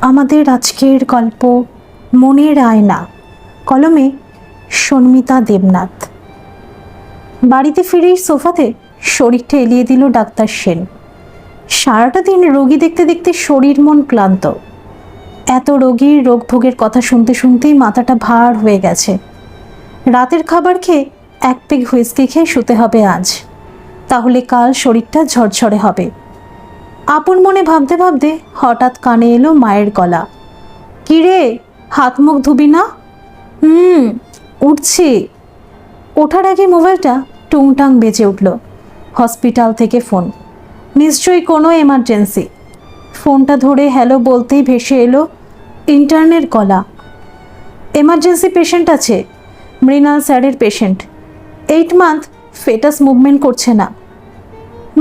আমাদের আজকের গল্প মনের আয়না, কলমে শর্মিতা দেবনাথ। বাড়িতে ফিরেই সোফাতে শরীরটা এলিয়ে দিল ডাক্তার সেন। সারাটা দিন রোগী দেখতে দেখতে শরীর মন ক্লান্ত। এত রোগীর রোগভোগের কথা শুনতে শুনতেই মাথাটা ভার হয়ে গেছে। রাতের খাবার খেয়ে এক পেগ হুইস্কি খেয়ে শুতে হবে আজ, তাহলে কাল শরীরটা ঝরঝরে হবে। আপন মনে ভাবতে ভাবতে হঠাৎ কানে এলো মায়ের গলা। কি রে, হাত মুখ ধুবি না? উঠছি। ওঠার আগে মোবাইলটা টুংটাং বেজে উঠল। হসপিটাল থেকে ফোন, নিশ্চয়ই কোনো এমার্জেন্সি। ফোনটা ধরে হ্যালো বলতেই ভেসে এলো ইন্টার্নের গলা। এমার্জেন্সি পেশেন্ট আছে, মৃণাল স্যারের পেশেন্ট। 8 মান্থ, ফেটাস মুভমেন্ট করছে না।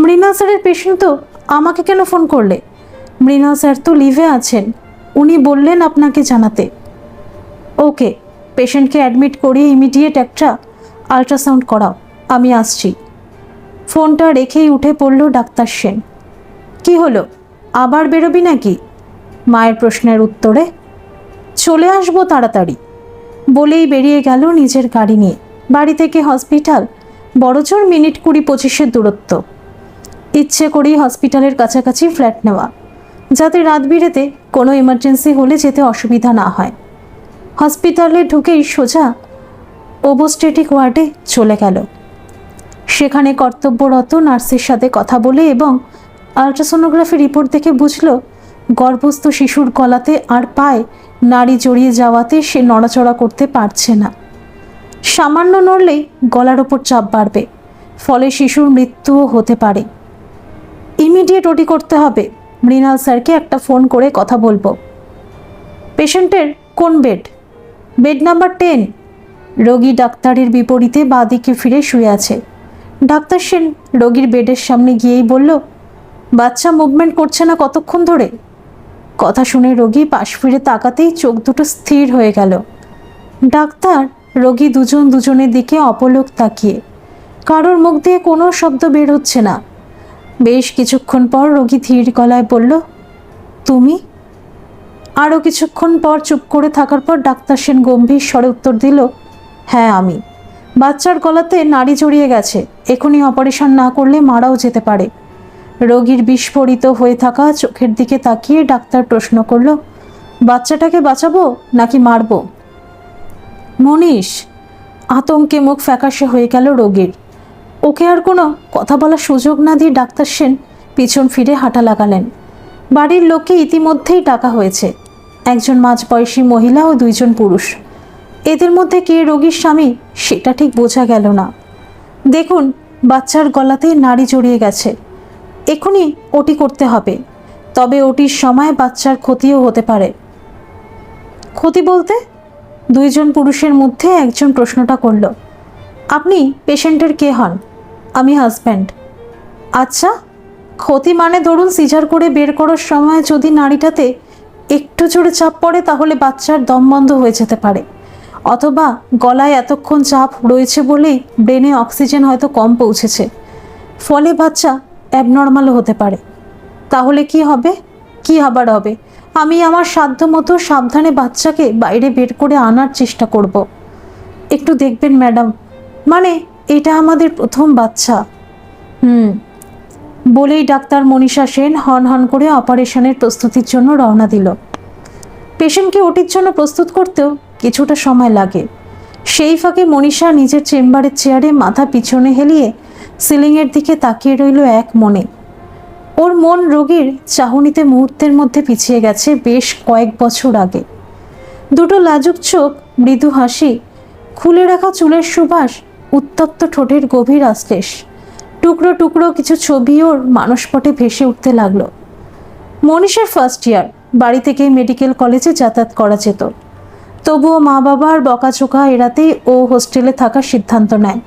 মৃণাল স্যারের পেশেন্ট তো আমাকে কেন ফোন করলে? মৃণাল স্যার তো লিভে আছেন, উনি বললেন আপনাকে জানাতে। ওকে, পেশেন্টকে অ্যাডমিট করিয়ে ইমিডিয়েট একটা আল্ট্রাসাউন্ড করাও, আমি আসছি। ফোনটা রেখেই উঠে পড়ল ডাক্তার সেন। কি হলো, আবার বেরোবি নাকি? মায়ের প্রশ্নের উত্তরে চলে আসবো তাড়াতাড়ি বলেই বেরিয়ে গেল নিজের গাড়ি নিয়ে। বাড়ি থেকে হসপিটাল বড়জোর মিনিট 20-25 দূরত্ব। ইচ্ছে করেই হসপিটালের কাছাকাছি ফ্ল্যাট নেওয়া, যাতে রাত বিরেতে কোনো এমার্জেন্সি হলে যেতে অসুবিধা না হয়। হসপিটালে ঢুকেই সোজা ওবোস্টেটিক ওয়ার্ডে চলে গেল। সেখানে কর্তব্যরত নার্সের সাথে কথা বলে এবং আল্ট্রাসোনোগ্রাফি রিপোর্ট দেখে বুঝল গর্ভস্থ শিশুর গলাতে আর পায়ে নাড়ি জড়িয়ে যাওয়াতে সে নড়াচড়া করতে পারছে না। সামান্য নড়লেই গলার ওপর চাপ বাড়বে, ফলে শিশুর মৃত্যুও হতে পারে। ইমিডিয়েট ওটি করতে হবে। মৃণাল স্যারকে একটা ফোন করে কথা বলবো। পেশেন্টের কোন বেড? Bed number 10। রোগী ডাক্তারের বিপরীতে বাঁদিকে ফিরে শুয়ে আছে। ডাক্তার সেন রোগীর বেডের সামনে গিয়েই বলল, বাচ্চা মুভমেন্ট করছে না কতক্ষণ ধরে? কথা শুনে রোগী পাশ ফিরে তাকাতেই চোখ দুটো স্থির হয়ে গেল। ডাক্তার রোগী দুজনের দিকে অপলক তাকিয়ে। কারোর মুখ দিয়ে কোনো শব্দ বের হচ্ছে না। বেশ কিছুক্ষণ পর রোগী ধীর গলায় বলল, তুমি? আরও কিছুক্ষণ পর চুপ করে থাকার পর ডাক্তার সেন গম্ভীর স্বরে উত্তর দিল, হ্যাঁ আমি। বাচ্চার গলাতে নাড়ি জড়িয়ে গেছে, এখনই অপারেশন না করলে মারাও যেতে পারে। রোগীর বিস্ফোরিত হয়ে থাকা চোখের দিকে তাকিয়ে ডাক্তার প্রশ্ন করল, বাচ্চাটাকে বাঁচাবো নাকি মারবো? মনীষ। আতঙ্কে মুখ ফ্যাকাশে হয়ে গেল রোগীর। ওকে আর কোনো কথা বলার সুযোগ না দিয়ে ডাক্তার সেন পিছন ফিরে হাঁটা লাগালেন। বাড়ির লোককে ইতিমধ্যেই ডাকা হয়েছে, একজন মাঝবয়সী মহিলা ও 2 জন পুরুষ। এদের মধ্যে কে রোগীর স্বামী সেটা ঠিক বোঝা গেল না। দেখুন, বাচ্চার গলাতে নাড়ি জড়িয়ে গেছে, এখনই ওটি করতে হবে, তবে ওটির সময় বাচ্চার ক্ষতিও হতে পারে। ক্ষতি বলতে? 2 জন পুরুষের মধ্যে একজন প্রশ্নটা করল। আপনি পেশেন্টের কে হন? আমি হাজব্যান্ড। আচ্ছা, ক্ষতি মানে ধরুন সিজার করে বের করার সময় যদি নাড়িটাতে একটু জোরে চাপ পড়ে তাহলে বাচ্চার দম বন্ধ হয়ে যেতে পারে, অথবা গলায় এতক্ষণ চাপ রয়েছে বলেই ব্রেনে অক্সিজেন হয়তো কম পৌঁছেছে, ফলে বাচ্চা অ্যাবনর্মালও হতে পারে। তাহলে কি হবে? কি আবার হবে, আমি আমার সাধ্য মতো সাবধানে বাচ্চাকে বাইরে বের করে আনার চেষ্টা করব। একটু দেখবেন ম্যাডাম, মানে এটা আমাদের প্রথম বাচ্চা। বলেই ডাক্তার মনীষা সেন হন করে অপারেশনের প্রস্তুতির জন্য রওনা দিল। পেশেন্টকে ওটির জন্য প্রস্তুত করতেও কিছুটা সময় লাগে। সেই ফাঁকে মনীষা নিজের চেম্বারের চেয়ারে মাথা পিছনে হেলিয়ে সিলিংয়ের দিকে তাকিয়ে রইল এক মনে। ওর মন রোগীর চাহনিতে মুহূর্তের মধ্যে পিছিয়ে গেছে বেশ কয়েক বছর আগে। দুটো লাজুক চোখ, মৃদু হাসি, খুলে রাখা চুলের সুবাস, উত্তপ্ত ঠোঁটের গভীর আশ্লেষ, টুকরো টুকরো কিছু ছবি ওর মানসপটে ভেসে উঠতে লাগলো। মনীষার ফার্স্ট ইয়ার, বাড়ি থেকেই মেডিকেল কলেজে যাতায়াত করা যেত। তবুও মা বাবার বকাঝোকা এড়াতেই ও হোস্টেলে থাকার সিদ্ধান্ত নেয়।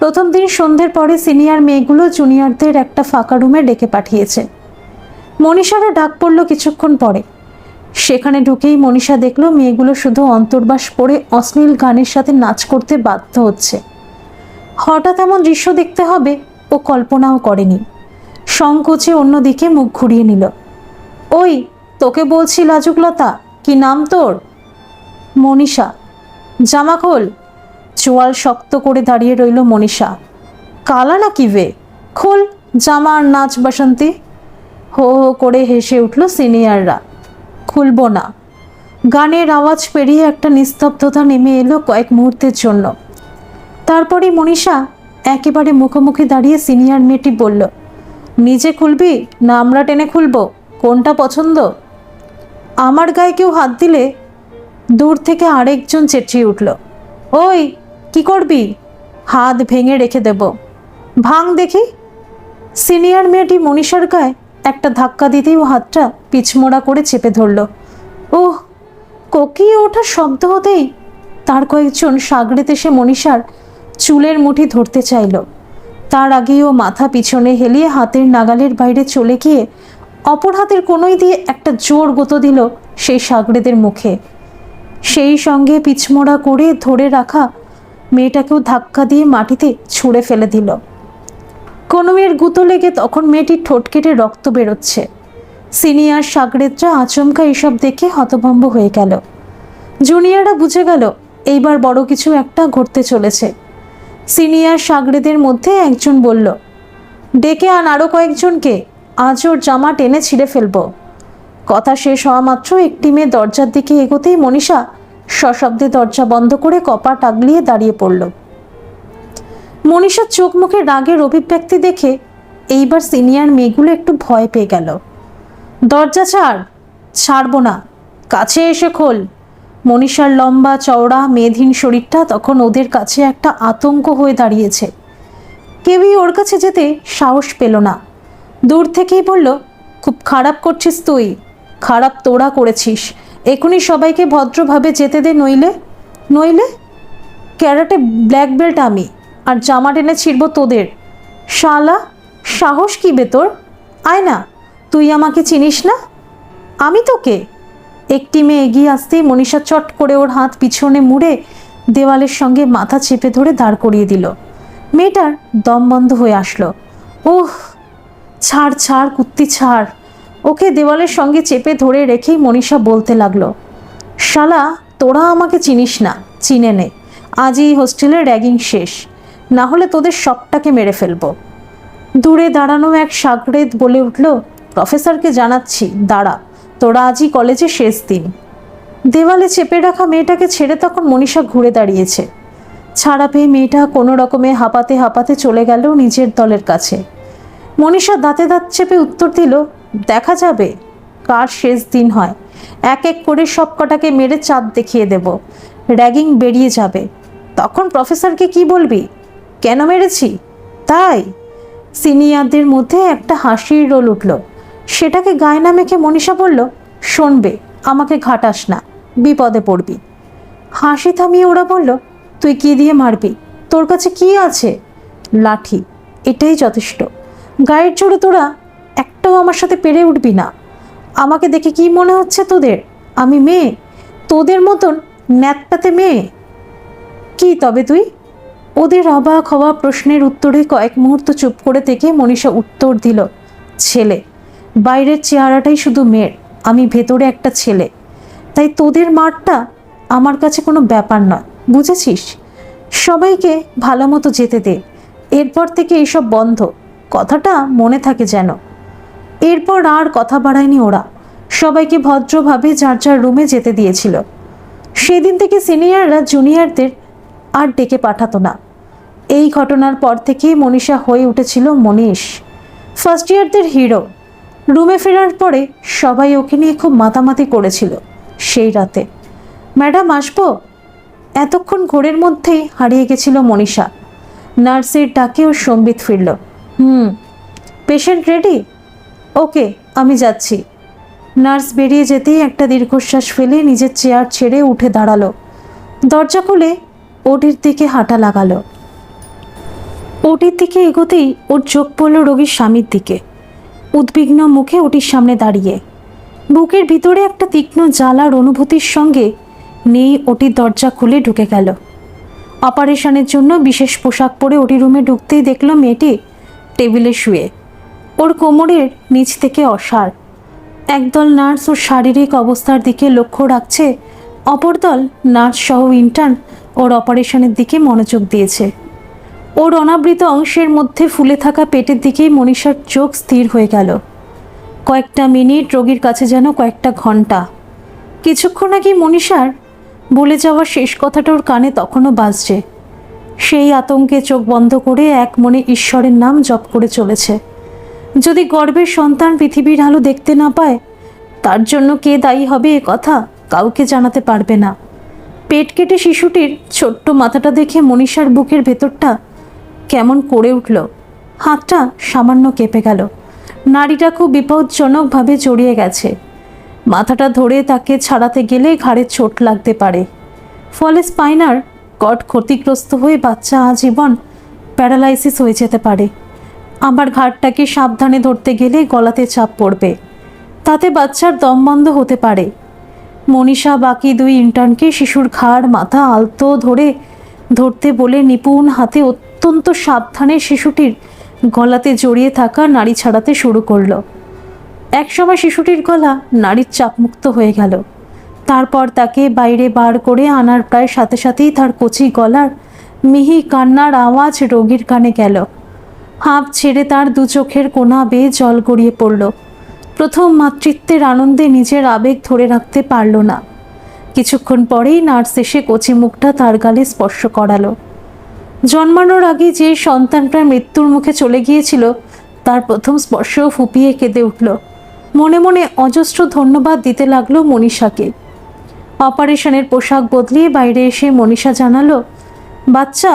প্রথম দিন সন্ধ্যের পরে সিনিয়র মেয়েগুলো জুনিয়রদের একটা ফাঁকা রুমে ডেকে পাঠিয়েছে। মনীষারও ডাক পড়ল কিছুক্ষণ পরে। সেখানে ঢুকেই মনীষা দেখল মেয়েগুলো শুধু অন্তর্বাস পরে অশ্লীল গানের সাথে নাচ করতে বাধ্য হচ্ছে। হঠাৎ এমন দৃশ্য দেখতে হবে ও কল্পনাও করেনি। সংকোচে অন্যদিকে মুখ ঘুরিয়ে নিল। ওই তোকে বলছি লাজুকলতা, কি নাম তোর? মনীষা। জামা খোল। চোয়াল শক্ত করে দাঁড়িয়ে রইল মনীষা। কালা না কি বে, খোল জামা আর নাচ বাসন্তী। হো হো করে হেসে উঠল সিনিয়ররা। খুলব না। গানের আওয়াজ পেরিয়ে একটা নিস্তব্ধতা নেমে এলো কয়েক মুহূর্তের জন্য। তারপরে মনীষা একেবারে মুখোমুখি দাঁড়িয়ে সিনিয়র মেয়েটি বলল, নিজে খুলবি না আমরা টেনে খুলব, কোনটা পছন্দ? আমার গায়ে কেউ হাত দিলে দূর থেকে আরেকজন চেঁচিয়ে উঠল, ওই কি করবি? হাত ভেঙে রেখে দেব। ভাঙ দেখি। সিনিয়র মেয়েটি মনীষার গায়ে একটা ধাক্কা দিতেই ও হাতটা পিছমোড়া করে চেপে ধরল। ওহ! কোকিয়ে ওঠার শব্দ হতেই তার কয়েকজন সাগরেত এসে মনীষার চুলের মুঠি ধরতে চাইল। তার আগেই ও মাথা পিছনে হেলিয়ে হাতের নাগালের বাইরে চলে গিয়ে অপর হাতের কোনোই দিয়ে একটা জোর গুঁতো দিল সেই সাগরেদের মুখে। সেই সঙ্গে পিছমোড়া করে ধরে রাখা মেয়েটাকেও ধাক্কা দিয়ে মাটিতে ছুঁড়ে ফেলে দিল। কোনো মেয়ের গুঁতো লেগে তখন মেয়েটির ঠোঁট কেটে রক্ত বেরোচ্ছে। সিনিয়র সাগরেদরা আচমকা এসব দেখে হতভম্ব হয়ে গেল। জুনিয়ররা বুঝে গেল এইবার বড় কিছু একটা ঘটতে চলেছে। সিনিয়র সাগরেদের মধ্যে একজন বলল, ডেকে আন আরও কয়েকজনকে, আজ ওর জামা টেনে ছিঁড়ে ফেলবো। কথা শেষ হওয়া মাত্র একটি মেয়ে দরজার দিকে এগোতেই মনীষা সশব্দে দরজা বন্ধ করে কপাট আগলিয়ে দাঁড়িয়ে পড়ল। মনীষার চোখ মুখে রাগের অভিব্যক্তি দেখে এইবার সিনিয়র মেয়েগুলো একটু ভয় পেয়ে গেল। দরজা ছাড়। ছাড়বো না, কাছে এসে খোল। মনীষার লম্বা চওড়া মেধহীন শরীরটা তখন ওদের কাছে একটা আতঙ্ক হয়ে দাঁড়িয়েছে। কেউই ওর কাছে যেতে সাহস পেল না। দূর থেকেই বলল, খুব খারাপ করছিস তুই, খারাপ তোরা করেছিস, এখনই সবাইকে ভদ্রভাবে যেতে দে, নইলে নইলে ক্যারাটে ব্ল্যাক বেল্ট আমি, আর জামা টেনে ছিড়ব তোদের। শালা, সাহস কি বে তোর? আয় না, তুই আমাকে চিনিস না? আমি তোকে? একটি মেয়ে এগিয়ে আসতেই মনীষা চট করে ওর হাত পিছনে মুড়ে দেওয়ালের সঙ্গে মাথা চেপে ধরে দাঁড় করিয়ে দিল। মেয়েটার দম বন্ধ হয়ে আসলো। ওহ, ছাড় ছাড় কুত্তি ছাড়। ওকে দেওয়ালের সঙ্গে চেপে ধরে রেখেই মনীষা বলতে লাগলো, শালা, তোরা আমাকে চিনিস না, চিনে নে। আজই হোস্টেলের র্যাগিং শেষ, না হলে তোদের সবটাকে মেরে ফেলবো। দূরে দাঁড়ানো এক সাগরেদ বলে উঠল, প্রফেসরকে জানাচ্ছি, দাঁড়া, তোরা আজই কলেজে শেষ দিন। দেওয়ালে চেপে রাখা মেয়েটাকে ছেড়ে তখন মনীষা ঘুরে দাঁড়িয়েছে। ছাড়া পেয়ে মেয়েটা কোনো রকমে হাঁপাতে হাঁপাতে চলে গেল নিজের দলের কাছে। মনীষা দাঁতে দাঁত চেপে উত্তর দিল, দেখা যাবে কার শেষ দিন হয়। এক এক করে সব কটাকে মেরে চাঁদ দেখিয়ে দেব, র্যাগিং বেরিয়ে যাবে। তখন প্রফেসরকে কি বলবি? কেন মেরেছি তাই? সিনিয়রদের মধ্যে একটা হাসির রোল উঠল। সেটাকে গায়ে না মেখে মনীষা বলল, শোনবে, আমাকে ঘাটাস না, বিপদে পড়বি। হাসি থামিয়ে ওরা বলল, তুই কি দিয়ে মারবি? তোর কাছে কি আছে? লাঠি, এটাই যথেষ্ট। গায়ের জোরে তোরা একটাও আমার সাথে পেরে উঠবি না। আমাকে দেখে কি মনে হচ্ছে তোদের? আমি মেয়ে? তোদের মতন ন্যাতটাতে মেয়ে? কি তবে তুই? ওদের অবাক হওয়া প্রশ্নের উত্তরে কয়েক মুহূর্ত চুপ করে থেকে মনীষা উত্তর দিল, ছেলে। বাইরের চেহারাটাই শুধু মেয়ের, আমি ভেতরে একটা ছেলে। তাই তোদের মারটা আমার কাছে কোনো ব্যাপার নয়, বুঝেছিস? সবাইকে ভালো মতো যেতে দে, এরপর থেকে এসব বন্ধ, কথাটা মনে থাকে যেন। এরপর আর কথা বাড়ায়নি ওরা, সবাইকে ভদ্রভাবে যার যার রুমে যেতে দিয়েছিল। সেদিন থেকে সিনিয়ররা জুনিয়রদের আর ডেকে পাঠাতো না। এই ঘটনার পর থেকেই মনীষা হয়ে উঠেছিল মনীষ, ফার্স্ট ইয়ারদের হিরো। রুমে ফেরার পরে সবাই ওকে নিয়ে খুব মাতামাতি করেছিল। সেই রাতে, ম্যাডাম আসবো? এতক্ষণ ঘোরের মধ্যেই হারিয়ে গেছিল মনীষা। নার্সের ডাকে ও সম্বিত ফিরল। Patient ready? ওকে, আমি যাচ্ছি। নার্স বেরিয়ে যেতেই একটা দীর্ঘশ্বাস ফেলে নিজের চেয়ার ছেড়ে উঠে দাঁড়ালো। দরজা খুলে ওটির দিকে হাঁটা লাগালো। ওটির দিকে এগোতেই ওর চোখ পড়ল রোগীর স্বামীর দিকে, উদ্বিগ্ন মুখে ওটির সামনে দাঁড়িয়ে। বুকের ভিতরে একটা তীক্ষ্ণ জ্বালার অনুভূতির সঙ্গে নেই ওটির দরজা খুলে ঢুকে গেল। অপারেশনের জন্য বিশেষ পোশাক পরে ওটি রুমে ঢুকতেই দেখল মেয়েটি টেবিলে শুয়ে, ওর কোমরের নিচ থেকে অসাড়, একদল নার্স ওর শারীরিক অবস্থার দিকে লক্ষ্য রাখছে, অপর দল নার্স সহ ইন্টার্ন ওর অপারেশনের দিকে মনোযোগ দিয়েছে। ওর অনাবৃত অংশের মধ্যে ফুলে থাকা পেটের দিকেই মনীষার চোখ স্থির হয়ে গেল। কয়েকটা মিনিট রোগীর কাছে যেন কয়েকটা ঘন্টা। কিছুক্ষণ আগে মনীষার বলে যাওয়া শেষ কথাটা ওর কানে তখনও বাজছে। সেই আতঙ্কে চোখ বন্ধ করে এক মনে ঈশ্বরের নাম জপ করে চলেছে। যদি গর্ভের সন্তান পৃথিবীর আলো দেখতে না পায়, তার জন্য কে দায়ী হবে এ কথা কাউকে জানাতে পারবে না। পেট কেটে শিশুটির ছোট্ট মাথাটা দেখে মনীষার বুকের ভেতরটা কেমন করে উঠল। হাতটা সামান্য কেঁপে গেল। নাড়িটা খুব বিপজ্জনকভাবে জড়িয়ে গেছে। মাথাটা ধরে তাকে ছাড়াতে গেলে ঘাড়ে চোট লাগতে পারে, ফলে স্পাইনার কর্ড ক্ষতিগ্রস্ত হয়ে বাচ্চা আজীবন প্যারালাইসিস হয়ে যেতে পারে। আবার ঘাড়টাকে সাবধানে ধরতে গেলে গলাতে চাপ পড়বে, তাতে বাচ্চার দম বন্ধ হতে পারে। মনীষা বাকি দুই ইন্টার্নকে শিশুর ঘাড় মাথা আলতো ধরতে বলে নিপুণ হাতে অত্যন্ত সাবধানে শিশুটির গলাতে জড়িয়ে থাকা নাড়ি ছাড়াতে শুরু করলো। একসময় শিশুটির গলা নাড়ির চাপমুক্ত হয়ে গেল। তারপর তাকে বাইরে বার করে আনার প্রায় সাথে সাথেই তার কচি গলার মিহি কান্নার আওয়াজ রোগীর কানে গেল। হাঁপ ছেড়ে তার দু চোখের কোনা বেয়ে জল গড়িয়ে পড়ল। প্রথম মাতৃত্বের আনন্দে নিজের আবেগ ধরে রাখতে পারল না। কিছুক্ষণ পরেই নার্স এসে কচি মুখটা তার গালে স্পর্শ করালো। জন্মানোর আগে যে সন্তানটা মৃত্যুর মুখে চলে গিয়েছিল, তার প্রথম স্পর্শেও ফুপিয়ে কেঁদে উঠল। মনে মনে অজস্র ধন্যবাদ দিতে লাগলো মনীষাকে। অপারেশনের পোশাক বদলিয়ে বাইরে এসে মনীষা জানালো, বাচ্চা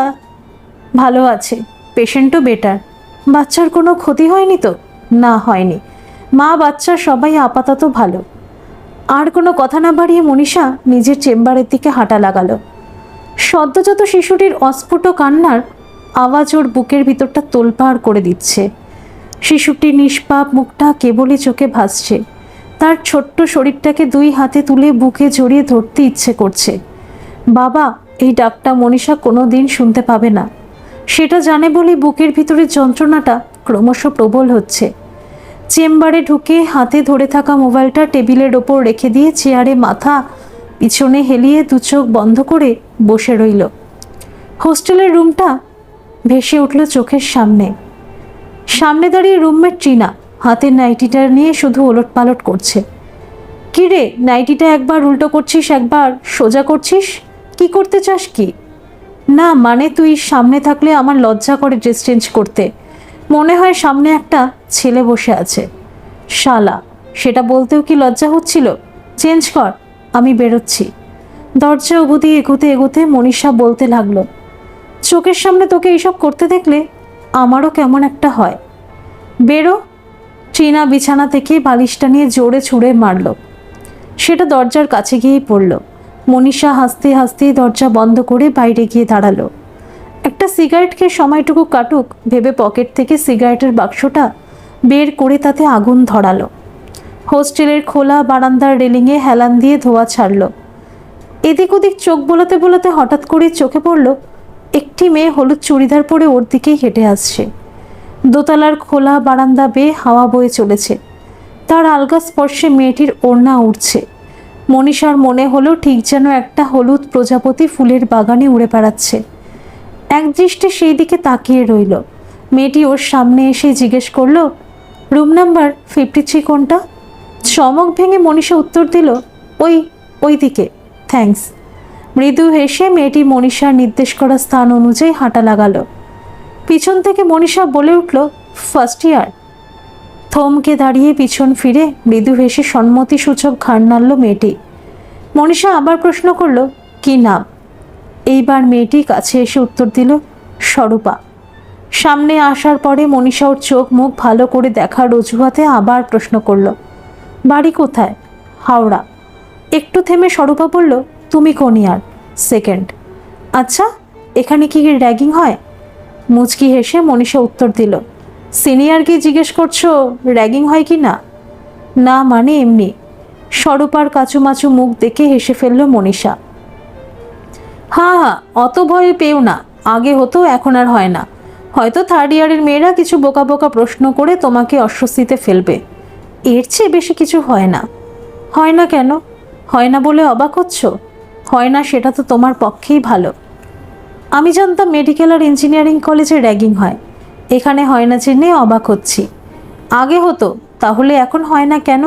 ভালো আছে, পেশেন্টও বেটার। বাচ্চার কোনো ক্ষতি হয়নি তো? না, হয়নি। মা বাচ্চা সবাই আপাতত ভালো। আর কোনো কথা না বাড়িয়ে মনীষা নিজের চেম্বারের দিকে হাঁটা লাগালো। সদ্যজাত শিশুটির অস্ফুট কান্নার আওয়াজ ওর বুকের ভিতরটা তোলপাড় করে দিচ্ছে। শিশুটির নিষ্পাপ মুখটা কেবলই চোখে ভাসছে। তার ছোট্ট শরীরটাকে দুই হাতে তুলে বুকে জড়িয়ে ধরতে ইচ্ছে করছে। বাবা, এই ডাকটা মনীষা কোনো দিন শুনতে পাবে না, সেটা জানে বলে বুকের ভিতরের যন্ত্রণাটা ক্রমশ প্রবল হচ্ছে। চেম্বারে ঢুকে হাতে ধরে থাকা মোবাইলটা টেবিলের ওপর রেখে দিয়ে চেয়ারে মাথা পিছনে হেলিয়ে দু চোখ বন্ধ করে বসে রইল। হোস্টেলের রুমটা ভেসে উঠল চোখের সামনে। সামনে দাঁড়িয়ে রুমমেট ট্রিনা হাতের নাইটিটা নিয়ে শুধু ওলটপালট করছে। কি রে, নাইটিটা একবার উল্টো করছিস, একবার সোজা করছিস, কি করতে চাস কি? না মানে তুই সামনে থাকলে আমার লজ্জা করে ড্রেস চেঞ্জ করতে, মনে হয় সামনে একটা ছেলে বসে আছে। শালা, সেটা বলতেও কি লজ্জা হচ্ছিল? চেঞ্জ কর, আমি বেরোচ্ছি। দরজা অবধি এগোতে এগোতে মনীষা বলতে লাগলো, চোখের সামনে তোকে এইসব করতে দেখলে আমারও কেমন একটা হয়। বেরো। ট্রিনা বিছানা থেকে বালিশটা নিয়ে জোরে ছুঁড়ে মারল। সেটা দরজার কাছে গিয়েই পড়ল। মনীষা হাসতে হাসতেই দরজা বন্ধ করে বাইরে গিয়ে দাঁড়ালো। একটা সিগারেট খেয়ে সময়টুকু কাটুক ভেবে পকেট থেকে সিগারেটের বাক্সটা বের করে তাতে আগুন ধরালো। হোস্টেলের খোলা বারান্দার রেলিংয়ে হেলান দিয়ে ধোঁয়া ছাড়ল। এদিক ওদিক চোখ বোলাতে বোলাতে হঠাৎ করে চোখে পড়ল একটি মেয়ে হলুদ চুড়িদার পরে ওর দিকেই হেঁটে আসছে। দোতলার খোলা বারান্দা বেয়ে হাওয়া বয়ে চলেছে। তার আলগা স্পর্শে মেয়েটির ওড়না উঠছে। মনীষার মনে হলো ঠিক যেন একটা হলুদ প্রজাপতি ফুলের বাগানে উড়ে বেড়াচ্ছে। এক দৃষ্টে সেই দিকে তাকিয়ে রইল। মেয়েটি ওর সামনে এসে জিজ্ঞেস করলো, রুম নাম্বার 53 কোনটা? চমক ভেঙে মনীষা উত্তর দিল, ওই দিকে, থ্যাঙ্কস। মৃদু হেসে মেয়েটি মনীষার নির্দেশ করা স্থান অনুযায়ী হাঁটা লাগালো। পিছন থেকে মনীষা বলে উঠল, ফার্স্ট ইয়ার। থমকে দাঁড়িয়ে পিছন ফিরে মৃদু হেসে সম্মতিসূচক ঘাড় নাড়ল মেয়েটি। মনীষা আবার প্রশ্ন করল, কি নাম? এইবার মেয়েটি কাছে এসে উত্তর দিল, স্বরূপা। সামনে আসার পরে মনীষা ওর চোখ মুখ ভালো করে দেখার অজুহাতে আবার প্রশ্ন করল, বাড়ি কোথায়? হাওড়া। একটু থেমে স্বরূপা বলল, তুমি কোন ইয়ার? সেকেন্ড। আচ্ছা, এখানে কি র্যাগিং হয়? মুচকি হেসে মনীষা উত্তর দিল, সিনিয়রকে জিজ্ঞেস করছো র্যাগিং হয় কি না? না মানে এমনি। স্বরূপার কাচুমাচু মুখ দেখে হেসে ফেলল মনীষা। হ্যাঁ, অত ভয় পেও না, আগে হতো, এখন আর হয় না। হয়তো থার্ড ইয়ারের মেয়েরা কিছু বোকা বোকা প্রশ্ন করে তোমাকে অস্বস্তিতে ফেলবে, এর চেয়ে বেশি কিছু হয় না। হয় না কেন? হয় না বলে অবাক হচ্ছ? হয় না সেটা তো তোমার পক্ষেই ভালো। আমি জানতাম মেডিকেল আর ইঞ্জিনিয়ারিং কলেজে র্যাগিং হয়, এখানে হয় না জেনে অবাক হচ্ছি। আগে হতো, তাহলে এখন হয় না কেন?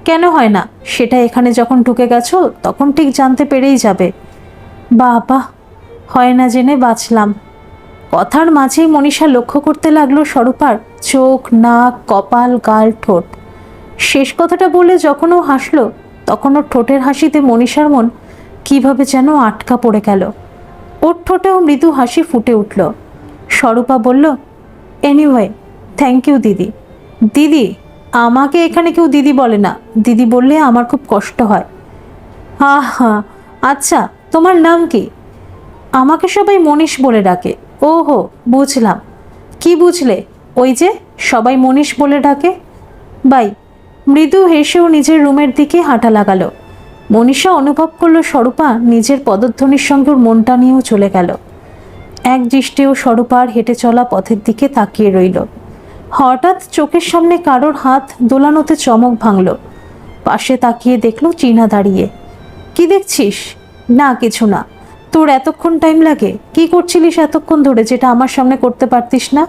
কেন হয় না সেটা এখানে যখন ঢুকে গেছো তখন ঠিক জানতে পেরেই যাবে। বাবা, হয় না জেনে বাঁচলাম। কথার মাঝেই মনীষা লক্ষ্য করতে লাগলো স্বরূপার চোখ, নাক, কপাল, গাল, ঠোঁট। শেষ কথাটা বলে যখন ও হাসলো তখন ওর ঠোঁটের হাসিতে মনীষার মন কিভাবে যেন আটকা পড়ে গেল। ওর ঠোঁটেও মৃদু হাসি ফুটে উঠল। স্বরূপা বলল, এনিওয়ে, থ্যাংক ইউ দিদি। দিদি? আমাকে এখানে কেউ দিদি বলে না, দিদি বললে আমার খুব কষ্ট হয়। হা, আচ্ছা, তোমার নাম কি? আমাকে সবাই মনীষ বলে ডাকে। ওহো, বুঝলাম। কি বুঝলে? ওই যে সবাই মনীষ বলে ডাকে। বাই। মৃদু হেসেও নিজের রুমের দিকে হাঁটা লাগালো। মনীষা অনুভব করলো স্বরূপা নিজের পদধ্বনির সঙ্গে ওর মনটা নিয়েও চলে গেল। এক দৃষ্টিও স্বরূপার হেঁটে চলা পথের দিকে তাকিয়ে রইল। হঠাৎ চোখের সামনে কারোর হাত দোলানোতে চমক ভাঙল। পাশে তাকিয়ে দেখলো চীনা দাঁড়িয়ে। কি দেখছিস? না কিছু না। তোর এতক্ষণ টাইম লাগে? কি করছিলিস এতক্ষণ ধরে যেটা আমার সামনে করতে পারতিস না?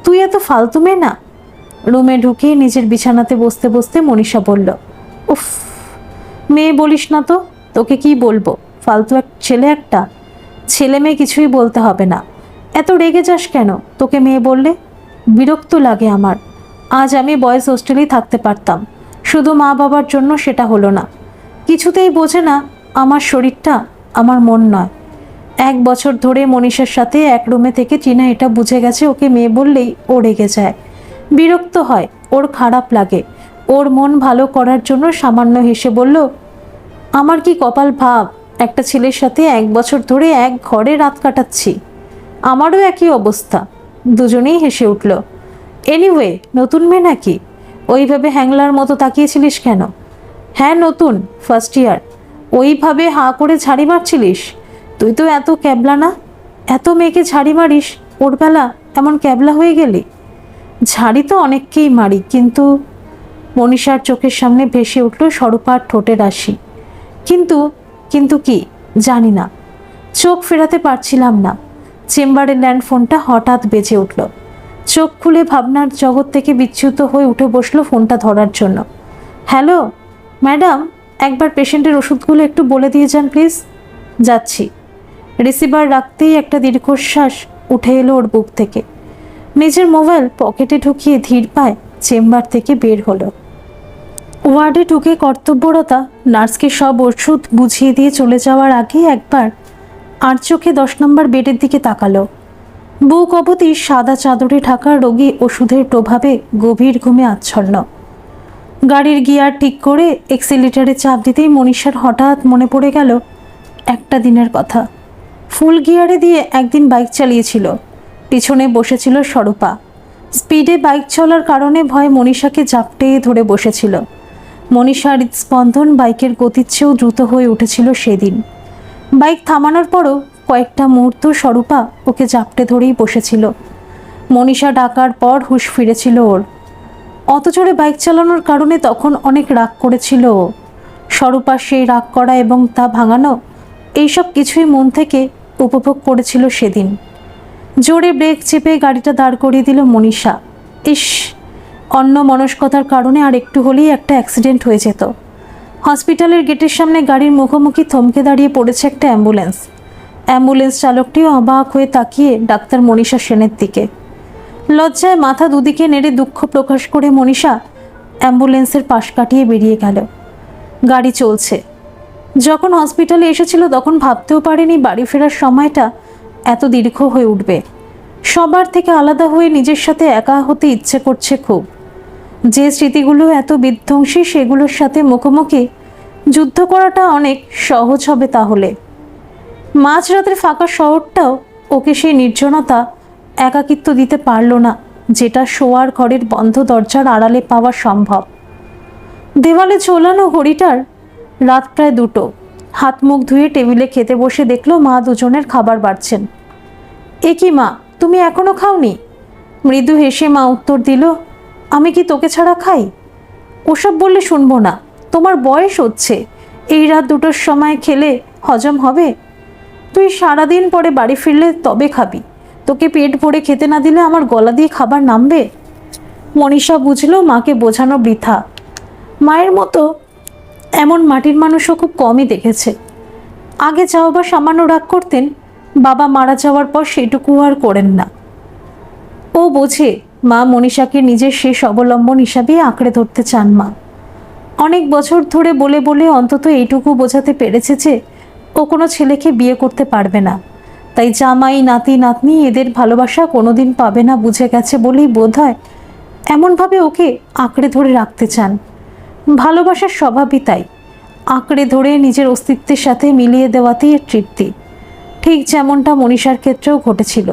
তুই এত ফালতু মেয়ে না। রুমে ঢুকে নিজের বিছানাতে বসতে বসতে মনীষা বলল, উফ, মেয়ে বলিস না তো, তোকে কি বলবো, ফালতু এক ছেলে একটা। ছেলে মেয়ে কিছুই বলতে হবে না। এত রেগে যাস কেন? তোকে মেয়ে বললে বিরক্ত লাগে আমার। আজ আমি বয়েজ হোস্টেলেই থাকতে পারতাম, শুধু মা বাবার জন্য সেটা হলো না। কিছুতেই বোঝে না আমার শরীরটা, আমার মন নয়। 1 বছর ধরে মনীষার সাথে এক রুমে থেকে চীনা এটা বুঝে গেছে ওকে মেয়ে বললেই ও রেগে যায়, বিরক্ত হয়, ওর খারাপ লাগে। ওর মন ভালো করার জন্য সামান্য হেসে বলল, আমার কি কপাল ভাব, একটা ছেলের সাথে 1 বছর ধরে এক ঘরে রাত কাটাচ্ছি। আমারও একই অবস্থা। দুজনেই হেসে উঠল। এনিওয়ে, নতুন মেয়ে নাকি? ওইভাবে হ্যাংলার মতো তাকিয়েছিলিস কেন? হ্যাঁ নতুন, ফার্স্ট ইয়ার। ওইভাবে হাঁ করে ঝাড়ি মারছিলিস? তুই তো এত ক্যাবলা না। এত মেয়েকে ঝাড়ি মারিস, ওর বেলা এমন ক্যাবলা হয়ে গেলি? ঝাড়ি তো অনেককেই মারি, কিন্তু মনীষার চোখের সামনে ভেসে উঠল স্বরূপার ঠোঁটের রাশি। কিন্তু কিন্তু কি জানি না, চোখ ফেরাতে পারছিলাম না। চেম্বারের ল্যান্ড ফোনটা হঠাৎ বেজে উঠল। চোখ খুলে ভাবনার জগৎ থেকে বিচ্যুত হয়ে উঠে বসলো ফোনটা ধরার জন্য। হ্যালো ম্যাডাম, একবার পেশেন্টের ওষুধগুলো একটু বলে দিয়ে যান প্লিজ। যাচ্ছি। রিসিভার রাখতেই একটা দীর্ঘশ্বাস উঠে এলো ওর বুক থেকে। নিজের মোবাইল পকেটে ঢুকিয়ে ধীর পায় চেম্বার থেকে বের হলো। ওয়ার্ডে ঢুকে কর্তব্যরতা নার্সকে সব ওষুধ বুঝিয়ে দিয়ে চলে যাওয়ার আগে একবার আর চোখে 10 নম্বর বেডের দিকে তাকালো। বুক অবধি সাদা চাদরে ঢাকা রোগী ওষুধের প্রভাবে গভীর ঘুমে আচ্ছন্ন। গাড়ির গিয়ার ঠিক করে এক্সিলেটারে চাপ দিতেই মনীষার হঠাৎ মনে পড়ে গেল একটা দিনের কথা। ফুল গিয়ারে দিয়ে একদিন বাইক চালিয়েছিল। পিছনে বসেছিল স্বরূপা। স্পিডে বাইক চলার কারণে ভয়ে মনীষাকে জাপটে ধরে বসেছিল। মনীষার হৃদস্পন্দন বাইকের গতির চেয়েও দ্রুত হয়ে উঠেছিল সেদিন। বাইক থামানোর পরও কয়েকটা মুহূর্ত স্বরূপা ওকে জাপটে ধরেই বসেছিল। মনীষা ডাকার পর হুঁশ ফিরেছিল ওর। অত জোরে বাইক চালানোর কারণে তখন অনেক রাগ করেছিল ও। স্বরূপা সেই রাগ করা এবং তা ভাঙানো এইসব কিছুই মন থেকে উপভোগ করেছিল সেদিন। জোরে ব্রেক চেপে গাড়িটা দাঁড় করিয়ে দিল মনীষা। ইস, অন্য মনস্কতার কারণে আর একটু হলেই একটা অ্যাক্সিডেন্ট হয়ে যেত। হসপিটালের গেটের সামনে গাড়ির মুখোমুখি থমকে দাঁড়িয়ে পড়েছে একটা অ্যাম্বুলেন্স। অ্যাম্বুলেন্স চালকটিও অবাক হয়ে তাকিয়ে ডাক্তার মনীষা সেনের দিকে। লজ্জায় মাথা দুদিকে নেড়ে দুঃখ প্রকাশ করে মনীষা অ্যাম্বুলেন্সের পাশ কাটিয়ে বেরিয়ে গেল। গাড়ি চলছে। যখন হসপিটালে এসেছিল তখন ভাবতেও পারেনি বাড়ি ফেরার সময়টা এত দীর্ঘ হয়ে উঠবে। সবার থেকে আলাদা হয়ে নিজের সাথে একা হতে ইচ্ছে করছে খুব। যে স্মৃতিগুলো এত বিধ্বংসী সেগুলোর সাথে মুখোমুখি যুদ্ধ করাটা অনেক সহজ হবে তাহলে। মাঝরাতের ফাঁকা শহরটাও ওকে সেই নির্জনতা, একাকিত্ব দিতে পারল না যেটা শোয়ার ঘরের বন্ধ দরজার আড়ালে পাওয়া সম্ভব। দেওয়ালে ঝোলানো ঘড়িটার রাত প্রায় 2টো। হাত মুখ ধুয়ে টেবিলে খেতে বসে দেখলো মা দুজনের খাবার বাড়ছেন। এ কি মা, তুমি এখনো খাওনি? মৃদু হেসে মা উত্তর দিল, আমি কি তোকে ছাড়া খাই? ওসব বললে শুনবো না। তোমার বয়স হচ্ছে, এই রাত 2টোর সময় খেলে হজম হবে? তুই সারাদিন পরে বাড়ি ফিরলে তবে খাবি। তোকে পেট ভরে খেতে না দিলে আমার গলা দিয়ে খাবার নামবে? মনীষা বুঝলো মাকে বোঝানো বৃথা। মায়ের মতো এমন মাটির মানুষও খুব কমই দেখেছে। আগে যাও বা সামান্য রাগ করতেন, বাবা মারা যাওয়ার পর সেটুকু আর করেন না। ও বোঝে মা মনীষাকে নিজের শেষ অবলম্বন হিসাবে আঁকড়ে ধরতে চান মা। অনেক বছর ধরে বলে বলে অন্তত এইটুকু বোঝাতে পেরেছে যে ও কোনো ছেলেকে বিয়ে করতে পারবে না। তাই জামাই নাতি নাতনি এদের ভালোবাসা কোনোদিন পাবে না বুঝে গেছে বলেই বোধ হয় এমনভাবে ওকে আঁকড়ে ধরে রাখতে চান। ভালোবাসার স্বভাবই তাই, আঁকড়ে ধরে নিজের অস্তিত্বের সাথে মিলিয়ে দেওয়াতেই এর তৃপ্তি। ঠিক যেমনটা মনীষার ক্ষেত্রেও ঘটেছিল।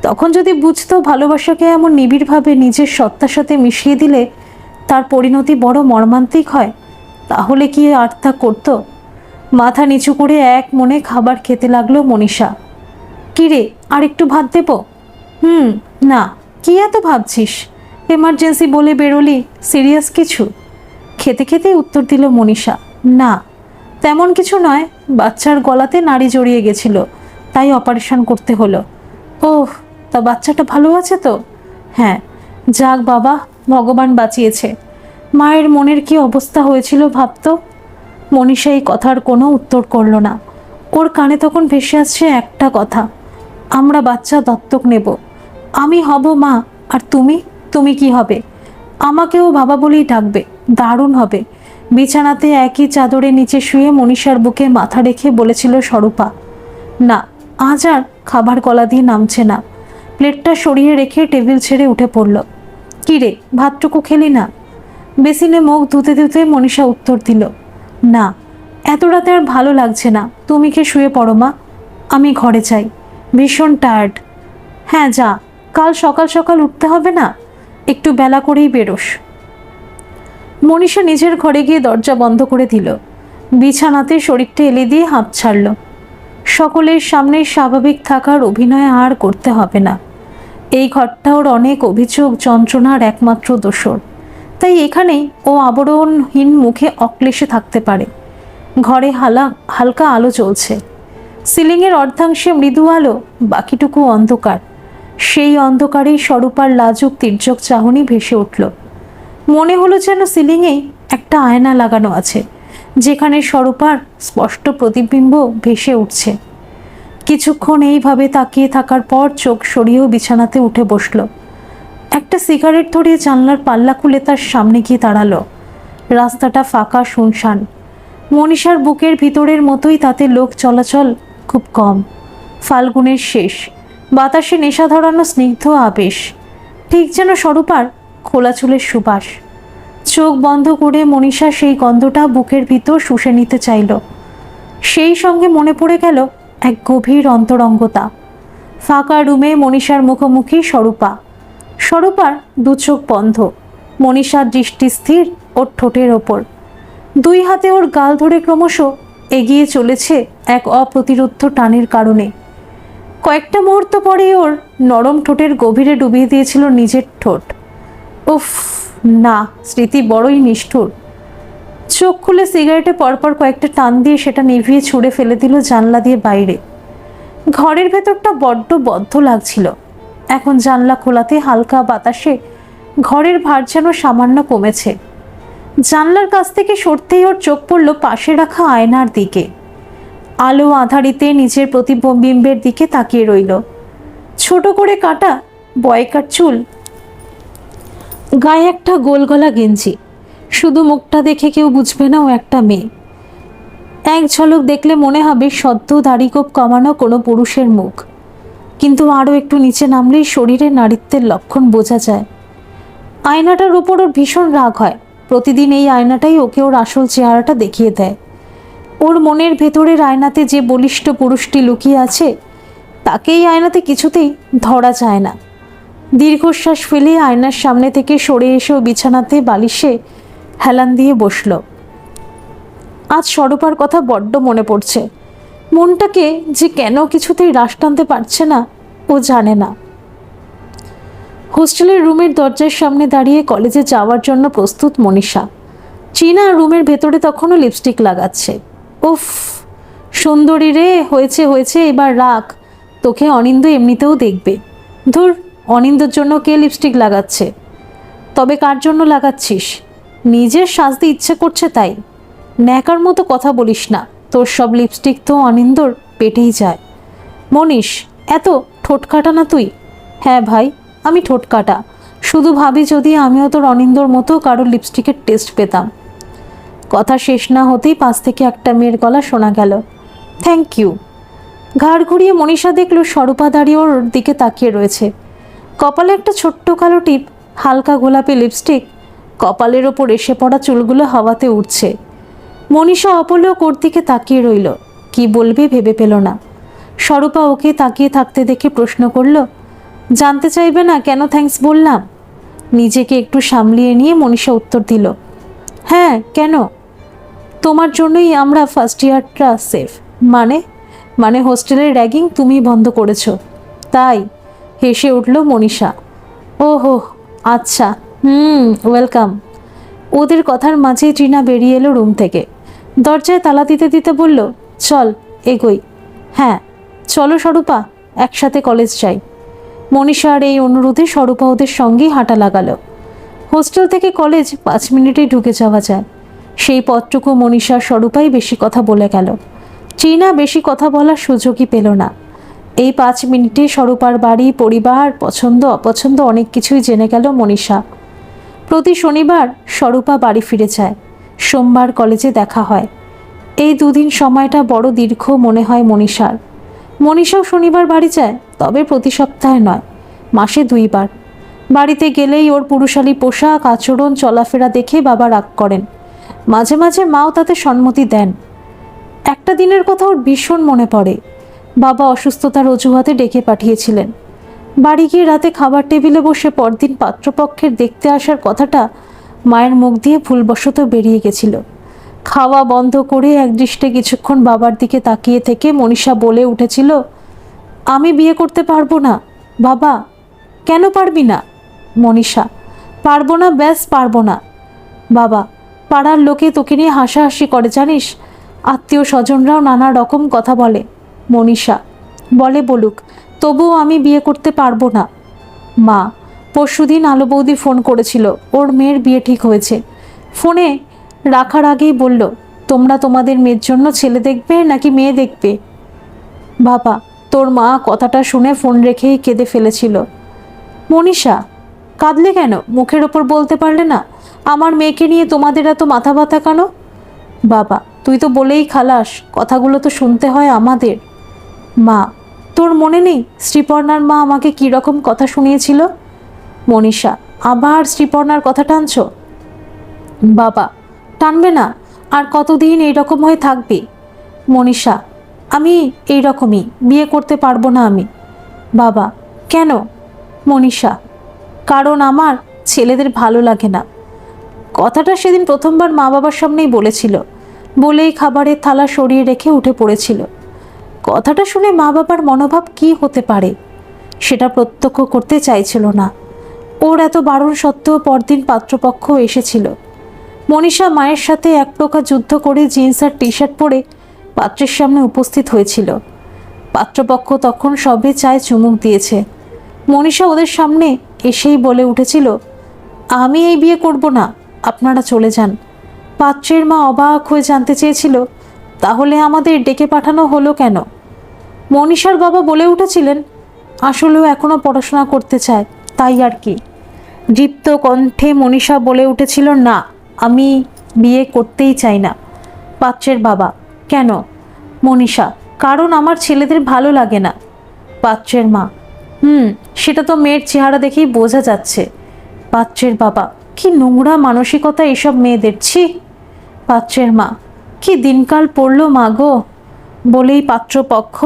তখন যদি বুঝতো ভালোবাসাকে এমন নিবিড়ভাবে নিজের সত্তার সাথে মিশিয়ে দিলে তার পরিণতি বড় মর্মান্তিক হয়, তাহলে কি আর তা করতো? মাথা নিচু করে এক মনে খাবার খেতে লাগলো মনীষা। কিরে, আর একটু ভাত দেব? না। কি এত ভাবছিস? এমার্জেন্সি বলে বেরোলি, সিরিয়াস কিছু? খেতে খেতে উত্তর দিল মনীষা। না, তেমন কিছু নয়। বাচ্চার গলাতে নাড়ি জড়িয়ে গেছিল, তাই অপারেশন করতে হলো। ওহ, তা বাচ্চাটা ভালো আছে তো? হ্যাঁ, যাক বাবা, ভগবান বাঁচিয়েছে। মায়ের মনের কি অবস্থা হয়েছিল ভাবতো। মনীষা এই কথার কোনো উত্তর করল না। ওর কানে তখন ভেসে আসছে একটা কথা, আমরা বাচ্চা দত্তক নেব। আমি হব মা, আর তুমি? তুমি কি হবে? আমাকেও বাবা বলেই ডাকবে, দারুণ হবে। বিছানাতে একই চাদরের নিচে শুয়ে মনীষার বুকে মাথা রেখে বলেছিল স্বরূপা। না, আজ আর খাবার গলা দিয়ে নামছে না। প্লেটটা সরিয়ে রেখে টেবিল ছেড়ে উঠে পড়ল। কি রে, ভাতটুকু খেলি না? বেসিনে মুখ ধুতে ধুতে মনীষা উত্তর দিল। না, এত রাতে আর ভালো লাগছে না। তুমি কি শুয়ে পড়ো মা, আমি ঘরে চাই, ভীষণ টায়ার্ড। হ্যাঁ যা, কাল সকাল সকাল উঠতে হবে না? একটু বেলা করেই বেরোস। মনীষা নিজের ঘরে গিয়ে দরজা বন্ধ করে দিল। বিছানাতে শরীরটা এলে দিয়ে হাঁপ ছাড়ল। সকলের সামনে স্বাভাবিক থাকার অভিনয় আর করতে হবে না। এই ঘরটা ওর অনেক অভিযোগ যন্ত্রণার একমাত্র দোসর, তাই এখানেই ও আবরণহীন মুখে অক্লেশে থাকতে পারে। ঘরে হালকা আলো জ্বলছে। সিলিংয়ের অর্ধাংশে মৃদু আলো, বাকিটুকু অন্ধকার। সেই অন্ধকারেই স্বরূপার লাজুক তির্যক চাহনি ভেসে উঠল। মনে হলো যেন সিলিংয়েই একটা আয়না লাগানো আছে, যেখানে স্বরূপার স্পষ্ট প্রতিবিম্ব ভেসে উঠছে। কিছুক্ষণ এইভাবে তাকিয়ে থাকার পর চোখ সরিয়েও বিছানাতে উঠে বসল। একটা সিগারেট ধরিয়ে জানলার পাল্লা খুলে তার সামনে গিয়ে দাঁড়ালো। রাস্তাটা ফাঁকা শুনশান। মনীষার বুকের ভিতরের মতোই তাতে লোক চলাচল খুব কম। ফাল্গুনের শেষ, বাতাসে নেশা ধরানো স্নিগ্ধ আবেশ, ঠিক যেন স্বরূপার খোলা চুলের সুবাস। চোখ বন্ধ করে মনীষা সেই গন্ধটা বুকের ভিতর শুষে নিতে চাইল। সেই সঙ্গে মনে পড়ে গেল এক গভীর অন্তরঙ্গতা। ফাঁকা রুমে মনীষার মুখোমুখি স্বরূপা। স্বরূপার দু চোখ বন্ধ, মনীষার দৃষ্টি স্থির ওর ঠোঁটের ওপর। দুই হাতে ওর গাল ধরে ক্রমশ এগিয়ে চলেছে এক অপ্রতিরোধ্য টানের কারণে। কয়েকটা মুহূর্ত পরেই ওর নরম ঠোঁটের গভীরে ডুবিয়ে দিয়েছিল নিজের ঠোঁট। উফ না, স্মৃতি বড়ই নিষ্ঠুর। চোখ খুলে সিগারেটে পরপর কয়েকটা টান দিয়ে সেটা নিভিয়ে ছুঁড়ে ফেলে দিল জানলা দিয়ে বাইরে। ঘরের ভেতরটা বড্ড বদ্ধ লাগছিল। এখন জানলা খোলাতে হালকা বাতাসে ঘরের ভার যেন সামান্য কমেছে। জানলার কাছ থেকে সরতেই ওর চোখ পড়ল পাশে রাখা আয়নার দিকে। আলো আধারিতে নিজের প্রতিবিম্বের দিকে তাকিয়ে রইল। ছোট করে কাটা বয়কার চুল, গায়ে একটা গোল গলা গেঞ্জি। শুধু মুখটা দেখে কেউ বুঝবে না ও একটা মেয়ে। এক ঝলক দেখলে মনে হবে সদ্য দাড়িগোপ কমানো কোনো পুরুষের মুখ, কিন্তু আরও একটু নিচে নামলেই শরীরে নারীত্বের লক্ষণ বোঝা যায়। আয়নাটার উপর ওর ভীষণ রাগ হয়। প্রতিদিন এই আয়নাটাই ওকে ওর আসল চেহারাটা দেখিয়ে দেয়। ওর মনের ভেতরের আয়নাতে যে বলিষ্ঠ পুরুষটি লুকিয়ে আছে, তাকে এই আয়নাতে কিছুতেই ধরা যায় না। দীর্ঘশ্বাস ফেলে আয়নার সামনে থেকে সরে এসেও বিছানাতে বালিশে হেলান দিয়ে বসল। আজ স্বরূপার কথা বড্ড মনে পড়ছে। মনটাকে যে কেন কিছুতেই রাশ টানতে পারছে না ও জানে না। হোস্টেলের রুমের দরজার সামনে দাঁড়িয়ে কলেজে যাওয়ার জন্য প্রস্তুত মনীষা। চীনা রুমের ভেতরে তখনও লিপস্টিক লাগাচ্ছে। উফ, সুন্দরী রে, হয়েছে হয়েছে, এবার রাখ, তোকে অনিন্দ এমনিতেও দেখবে। ধুর, অনিন্দর জন্য কে লিপস্টিক লাগাচ্ছে? তবে কার জন্য লাগাচ্ছিস? নিজের সাজতে ইচ্ছে করছে তাই। ন্যাকার মতো কথা বলিস না, তোর সব লিপস্টিক তো অনিন্দর পেটেই যায়। মনীষ, এত ঠোঁট কাটা না তুই। হ্যাঁ ভাই, আমি ঠোঁট কাটা, শুধু ভাবি যদি আমিও তোর অনিন্দর মতো কারোর লিপস্টিকের টেস্ট পেতাম। কথা শেষ না হতেই পাশ থেকে একটা মেয়ের গলা শোনা গেল, থ্যাংক ইউ। ঘাড় ঘুরিয়ে মনীষা দেখল স্বরূপা দাঁড়িয়ে ওর দিকে তাকিয়ে রয়েছে। কপালে একটা ছোট্ট কালো টিপ, হালকা গোলাপি লিপস্টিক, কপালের ওপর এসে পড়া চুলগুলো হাওয়াতে উঠছে। মনীষা অপলক ওর দিকে তাকিয়ে রইল, কি বলবে ভেবে পেল না। স্বরূপা ওকে তাকিয়ে থাকতে দেখে প্রশ্ন করল, জানতে চাইবে না কেন থ্যাঙ্কস বললাম? নিজেকে একটু সামলিয়ে নিয়ে মনীষা উত্তর দিল, হ্যাঁ কেন? তোমার জন্যই আমরা ফার্স্ট ইয়ারটা সেফ। মানে? মানে হোস্টেলের র্যাগিং তুমি বন্ধ করেছো তাই? হেসে উঠল মনীষা। ওহো আচ্ছা, ওয়েলকাম। ওদের কথার মাঝে ট্রিনা বেরিয়ে এলো রুম থেকে। দরজায় তালা দিতে দিতে বলল, চল এগোই। হ্যাঁ চলো স্বরূপা, একসাথে কলেজ যাই। মনীষার এই অনুরোধে স্বরূপা ওদের সঙ্গেই হাঁটা লাগালো। হোস্টেল থেকে কলেজ 5 মিনিটেই ঢুকে যাওয়া যায়। সেই পথটুকু মনীষার স্বরূপাই বেশি কথা বলে গেল। চীনা বেশি কথা বলার সুযোগই পেল না। এই 5 মিনিটে স্বরূপার বাড়ি, পরিবার, পছন্দ অপছন্দ অনেক কিছুই জেনে গেল মনীষা। প্রতি শনিবার স্বরূপা বাড়ি ফিরে যায়, সোমবার কলেজে দেখা হয়। এই দুদিন সময়টা বড় দীর্ঘ মনে হয় মনীষার। মনীষাও শনিবার বাড়ি যায়, তবে প্রতি সপ্তাহে নয়, মাসে 2 বার। বাড়িতে গেলেই ওর পুরুষালী পোশাক, আচরণ, চলাফেরা দেখে বাবা রাগ করেন। মাঝে মাঝে মাও তাতে সম্মতি দেন। একটা দিনের কথা ওর ভীষণ মনে পড়ে। বাবা অসুস্থতার অজুহাতে ডেকে পাঠিয়েছিলেন। বাড়ি গিয়ে রাতে খাবার টেবিলে বসে পরদিন পাত্রপক্ষের দেখতে আসার কথাটা মায়ের মুখ দিয়ে ভুলবশত বেরিয়ে গেছিল। খাওয়া বন্ধ করে একদৃষ্টে কিছুক্ষণ বাবার দিকে তাকিয়ে থেকে মনীষা বলে উঠেছিল, আমি বিয়ে করতে পারবো না। বাবা, কেন পারবি না? মনীষা, পারবো না, ব্যাস পারবো না। বাবা, পাড়ার লোকে তোকে নিয়ে হাসাহাসি করে জানিস, আত্মীয় স্বজনরাও নানা রকম কথা বলে। মনীষা, বলে বলুক, তবুও আমি বিয়ে করতে পারবো না। মা, পরশুদিন আলো বৌদি ফোন করেছিল, ওর মেয়ের বিয়ে ঠিক হয়েছে। ফোনে রাখার আগেই বলল, তোমরা তোমাদের মেয়ের জন্য ছেলে দেখবে নাকি মেয়ে দেখবে? বাবা, তোর মা কথাটা শুনে ফোন রেখেই কেঁদে ফেলেছিল। মনীষা, কাঁদলে কেন? মুখের ওপর বলতে পারলে না আমার মেয়েকে নিয়ে তোমাদের এত মাথা ব্যথা কেন? বাবা, তুই তো বলেই খালাস, কথাগুলো তো শুনতে হয় আমাদের। মা, তোর মনে নেই শ্রীপর্ণার মা আমাকে কী রকম কথা শুনিয়েছিল? মনীষা, আবার শ্রীপর্ণার কথা টানছ? বাবা, টানবে না, আর কতদিন এইরকম হয়ে থাকবে? মনীষা, আমি এইরকমই, বিয়ে করতে পারবো না আমি। বাবা, কেন? মনীষা, কারণ আমার ছেলেদের ভালো লাগে না। কথাটা সেদিন প্রথমবার মা বাবার সামনেই বলেছিল, বলেই খাবারের থালা সরিয়ে রেখে উঠে পড়েছিল। কথাটা শুনে মা বাবার মনোভাব কি হতে পারে সেটা প্রত্যক্ষ করতে চাইছিল না। ওর এত বারণ সত্ত্বেও পরদিন পাত্রপক্ষ এসেছিল। মনীষা মায়ের সাথে এক প্রকার যুদ্ধ করে জিন্স আর টি শার্ট পরে পাত্রের সামনে উপস্থিত হয়েছিল। পাত্রপক্ষ তখন সবে চায় চুমুক দিয়েছে। মনীষা ওদের সামনে এসেই বলে উঠেছিল, আমি এই বিয়ে করব না, আপনারা চলে যান। পাত্রের মা অবাক হয়ে জানতে চেয়েছিল, তাহলে আমাদের ডেকে পাঠানো হলো কেন? মনীষার বাবা বলে উঠেছিলেন, আসলেও এখনও পড়াশোনা করতে চায়, তাই আর কি। দীপ্ত কণ্ঠে মনীষা বলে উঠেছিল, না, আমি বিয়ে করতেই চাই না। পাত্রের বাবা, কেন? মনীষা, কারণ আমার ছেলেদের ভালো লাগে না। পাত্রের মা, সেটা তো মেয়ের চেহারা দেখেই বোঝা যাচ্ছে। পাত্রের বাবা, কি নোংরা মানসিকতা এসব মেয়েদের, ছি। পাত্রের মা, কি দিনকাল পড়ল মা গো। বলেই পাত্রপক্ষ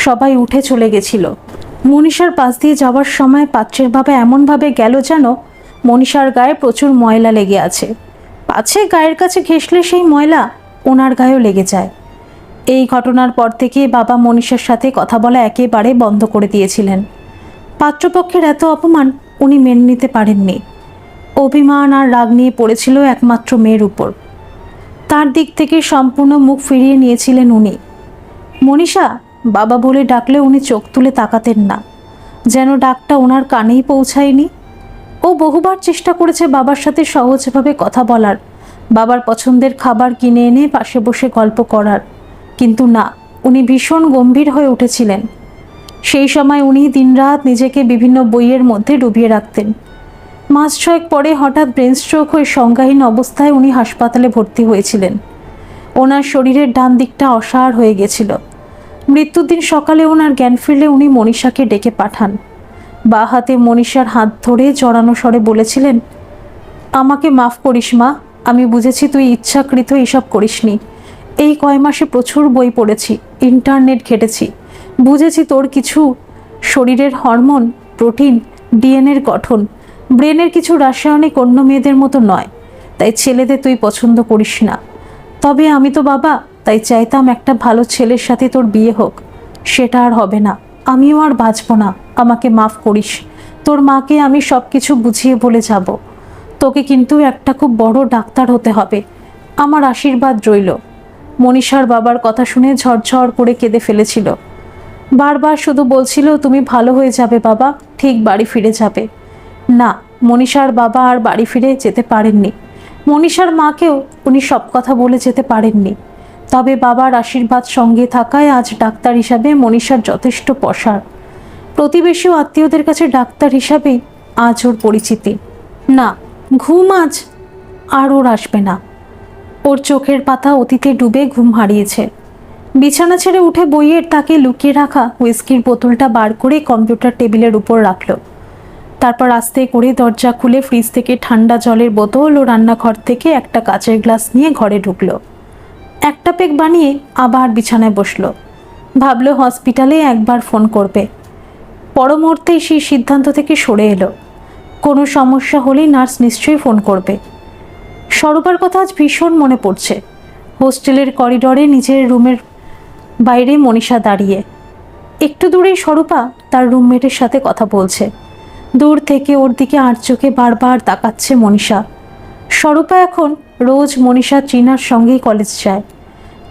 সবাই উঠে চলে গেছিল। মনীষার পাশ দিয়ে যাওয়ার সময় পাত্রের বাবা এমনভাবে গেল যেন মনীষার গায়ে প্রচুর ময়লা লেগে আছে, পাছে গায়ের কাছে ঘেঁষলে সেই ময়লা ওনার গায়েও লেগে যায়। এই ঘটনার পর থেকে বাবা মনীষার সাথে কথা বলা একেবারে বন্ধ করে দিয়েছিলেন। পাত্রপক্ষের এত অপমান উনি মেনে নিতে পারেননি। অভিমান আর রাগ নিয়ে পড়েছিল একমাত্র মেয়ের উপর। তার দিক থেকে সম্পূর্ণ মুখ ফিরিয়ে নিয়েছিলেন উনি। মনীষা বাবা বলে ডাকলে উনি চোখ তুলে তাকাতেন না, যেন ডাকটা ওনার কানেই পৌঁছায়নি। ও বহুবার চেষ্টা করেছে বাবার সাথে সহজভাবে কথা বলার, বাবার পছন্দের খাবার কিনে এনে পাশে বসে গল্প করার, কিন্তু না, উনি ভীষণ গম্ভীর হয়ে উঠেছিলেন। সেই সময় উনি দিনরাত নিজেকে বিভিন্ন বইয়ের মধ্যে ডুবিয়ে রাখতেন। মাস ছয়েক পরে হঠাৎ ব্রেন স্ট্রোক হয়ে সংজ্ঞাহীন অবস্থায় উনি হাসপাতালে ভর্তি হয়েছিলেন। ওনার শরীরের ডান দিকটা অসাড় হয়ে গেছিল। মৃত্যুর দিন সকালে ওনার জ্ঞান ফিরলে উনি মনীষাকে ডেকে পাঠান। বা হাতে মনীষার হাত ধরে জড়ানো স্বরে বলেছিলেন, আমাকে মাফ করিস মা, আমি বুঝেছি তুই ইচ্ছাকৃত এসব করিসনি। এই কয় মাসে প্রচুর বই পড়েছি, ইন্টারনেট ঘেটেছি, বুঝেছি তোর কিছু শরীরের হরমোন, প্রোটিন, ডিএনএর গঠন, ব্রেনের কিছু রাসায়নিক অন্য মেয়েদের মতো নয়, তাই ছেলেদের তুই পছন্দ করিস না। তবে আমি তো বাবা, তাই চাইতাম একটা ভালো ছেলের সাথে তোর বিয়ে হোক। সেটা আর হবে না, আমিও আর বাঁচব না, আমাকে মাফ করিস। তোর মাকে আমি সব কিছু বুঝিয়ে বলে যাব। তোকে কিন্তু একটা খুব বড় ডাক্তার হতে হবে, আমার আশীর্বাদ রইল। মনীষার বাবার কথা শুনে ঝরঝর করে কেঁদে ফেলেছিল। বারবার শুধু বলছিল, তুমি ভালো হয়ে যাবে বাবা, ঠিক বাড়ি ফিরে যাবে। না, মনীষার বাবা আর বাড়ি ফিরে যেতে পারেননি। মনীষার মাকেও উনি সব কথা বলে যেতে পারেননি। তবে বাবার আশীর্বাদ সঙ্গে থাকায় আজ ডাক্তার হিসাবে মনীষার যথেষ্ট প্রসার। প্রতিবেশী ও আত্মীয়দের কাছে ডাক্তার হিসাবেই আজ ওর পরিচিতি। না, ঘুম আজ আর ওর আসবে না। ওর চোখের পাতা অতীতে ডুবে ঘুম হারিয়েছে। বিছানা ছেড়ে উঠে বইয়ের তাকে লুকিয়ে রাখা হুইস্কির বোতলটা বার করে কম্পিউটার টেবিলের উপর রাখলো। তারপর আস্তে করে দরজা খুলে ফ্রিজ থেকে ঠান্ডা জলের বোতল ও রান্নাঘর থেকে একটা কাচের গ্লাস নিয়ে ঘরে ঢুকলো। একটা পেক বানিয়ে আবার বিছানায় বসলো। ভাবলো হসপিটালে একবার ফোন করবে। পর মুহূর্তেই সেই সিদ্ধান্ত থেকে সরে এলো। কোনো সমস্যা হলেই নার্স নিশ্চয়ই ফোন করবে। স্বরূপার কথা আজ ভীষণ মনে পড়ছে। হোস্টেলের করিডরে নিজের রুমের বাইরে মনীষা দাঁড়িয়ে। একটু দূরেই স্বরূপা তার রুমমেটের সাথে কথা বলছে। দূর থেকে ওর দিকে আর চোখে বারবার তাকাচ্ছে মনীষা। স্বরূপা এখন রোজ মনীষা চীনার সঙ্গেই কলেজ যায়।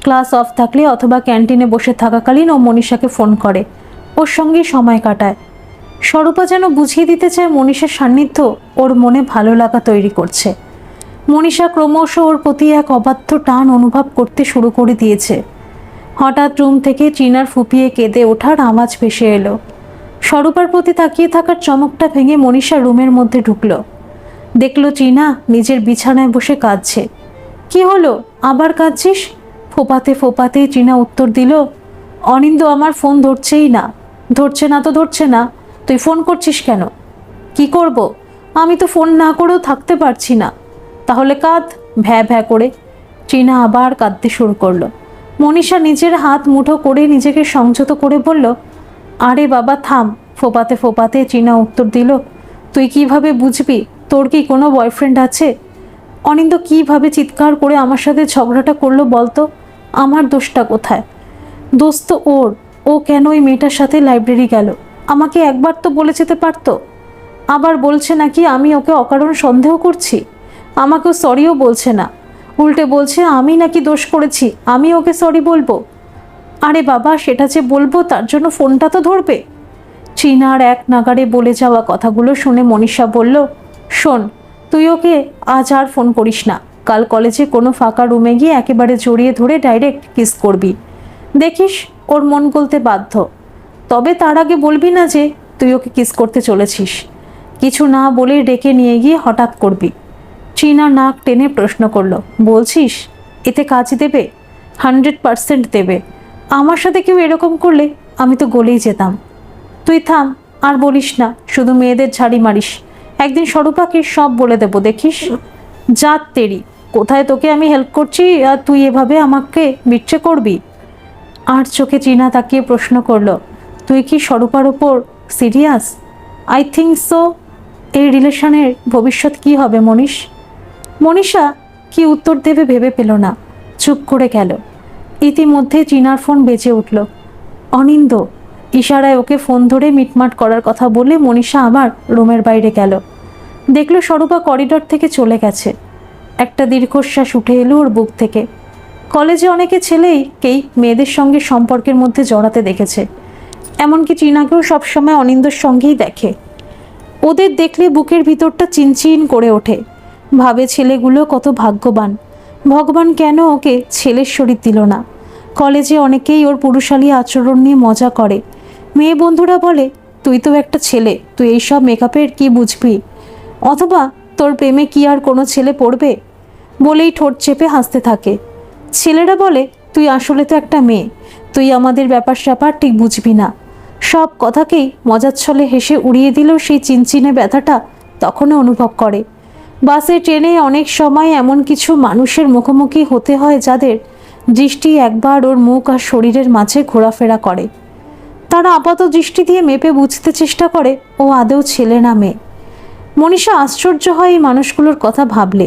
ক্লাস অফ থাকলে অথবা ক্যান্টিনে বসে থাকাকালীন ও মনীষাকে ফোন করে, ওর সঙ্গেই সময় কাটায়। স্বরূপা যেন বুঝিয়ে দিতে চায় মনীষার সান্নিধ্য ওর মনে ভালো লাগা তৈরি করছে। মনীষা ক্রমশ ওর প্রতি এক অবাধ্য টান অনুভব করতে শুরু করে দিয়েছে। হঠাৎ রুম থেকে চীনার ফুপিয়ে কেঁদে ওঠার আওয়াজ ভেসে এলো। স্বরূপার প্রতি তাকিয়ে থাকার চমকটা ভেঙে মনীষা রুমের মধ্যে ঢুকলো। দেখলো চীনা নিজের বিছানায় বসে কাঁদছে। কি হলো, আবার কাঁদছিস? ফোপাতে ফোপাতে চীনা উত্তর দিল, অনিন্দ আমার ফোন ধরছেই না। ধরছে না তো ধরছে না, তুই ফোন করছিস কেন? কি করব, আমি তো ফোন না করেও থাকতে পারছি না। তাহলে কাঁদ ভ্যা ভ্যা করে। চীনা আবার কাঁদতে শুরু করলো। মনীষা নিজের হাত মুঠো করে নিজেকে সংযত করে বলল, আরে বাবা থাম। ফোপাতে ফোপাতে চীনা উত্তর দিল, তুই কিভাবে বুঝবি? তোর কি কোনো বয়ফ্রেন্ড আছে? অনিন্দ কিভাবে চিৎকার করে আমার সাথে ঝগড়াটা করলো বলতো? আমার দোষটা কোথায়? দোষ তো ওর। ও কেন ওই মেয়েটার সাথে লাইব্রেরি গেল? আমাকে একবার তো বলে যেতে পারতো। আবার বলছে নাকি আমি ওকে অকারণ সন্দেহ করছি। আমাকেও সরিও বলছে না, উল্টে বলছে আমি নাকি দোষ করেছি, আমি ওকে সরি বলবো। আরে বাবা, সেটা যে বলবো তার জন্য ফোনটা তো ধরবে। চীনার এক নাগাড়ে বলে যাওয়া কথাগুলো শুনে মনীষা বলল, শোন, তুই ওকে আজ আর ফোন করিস না। কাল কলেজে কোনো ফাঁকা রুমে গিয়ে একেবারে জড়িয়ে ধরে ডাইরেক্ট কিস করবি। দেখিস ওর মন গলতে বাধ্য। তবে তার আগে বলবি না যে তুই ওকে কিস করতে চলেছিস। কিছু না বলে ডেকে নিয়ে গিয়ে হঠাৎ করবি। চীনা নাক টেনে প্রশ্ন করলো, বলছিস এতে কাজ দেবে? 100% দেবে। আমার সাথে কেউ এরকম করলে আমি তো গলেই যেতাম। তুই থাম, আর বলিস না, শুধু মেয়েদের ঝাড়ি মারিস। একদিন স্বরূপাকে সব বলে দেবো, দেখিস। জাত তেরি, কোথায় তোকে আমি হেল্প করছি আর তুই এভাবে আমাকে বিট্রে করবি? আর চোখে চীনা তাকিয়ে প্রশ্ন করলো, তুই কি স্বরূপার ওপর সিরিয়াস? I think so. এই রিলেশনের ভবিষ্যৎ কি হবে মনীষ? মনীষা কি উত্তর দেবে ভেবে পেল না, চুপ করে গেল। ইতিমধ্যে চীনার ফোন বেজে উঠল। অনিন্দ, ইশারায় ওকে ফোন ধরে মিটমাট করার কথা বলে মনীষা আবার রুমের বাইরে গেল। দেখলো স্বরূপা করিডর থেকে চলে গেছে। একটা দীর্ঘশ্বাস উঠে এলো ওর বুক থেকে। কলেজে অনেকে ছেলেকেই মেয়েদের সঙ্গে সম্পর্কের মধ্যে জড়াতে দেখেছে, এমনকি টিনাকেও সবসময় অনিন্দর সঙ্গেই দেখে। ওদের দেখলে বুকের ভিতরটা চিনচিন করে ওঠে, ভাবে ছেলেগুলো কত ভাগ্যবান, ভগবান কেন ওকে ছেলের শরীর দিল না। কলেজে অনেকেই ওর পুরুষালী আচরণ নিয়ে মজা করে। মেয়ে বন্ধুরা বলে, তুই তো একটা ছেলে, তুই এইসব মেকআপের কি বুঝবি, অথবা তোর প্রেমে কি আর কোনো ছেলে পড়বে, বলেই ঠোঁট চেপে হাসতে থাকে। ছেলেরা বলে, তুই আসলে তো একটা মেয়ে, তুই আমাদের ব্যাপার স্যাপার ঠিক বুঝবি না। সব কথাকেই মজার ছলে হেসে উড়িয়ে দিলেও সেই চিনচিনে ব্যথাটা তখনও অনুভব করে। বাসে ট্রেনে অনেক সময় এমন কিছু মানুষের মুখোমুখি হতে হয় যাদের দৃষ্টি একবার ওর মুখ আর শরীরের মাঝে ঘোরাফেরা করে। তারা আপাত দৃষ্টি দিয়ে মেপে বুঝতে চেষ্টা করে ও আদৌ ছেলে না মেয়ে। মনীষা আশ্চর্য হয় এই মানুষগুলোর কথা ভাবলে।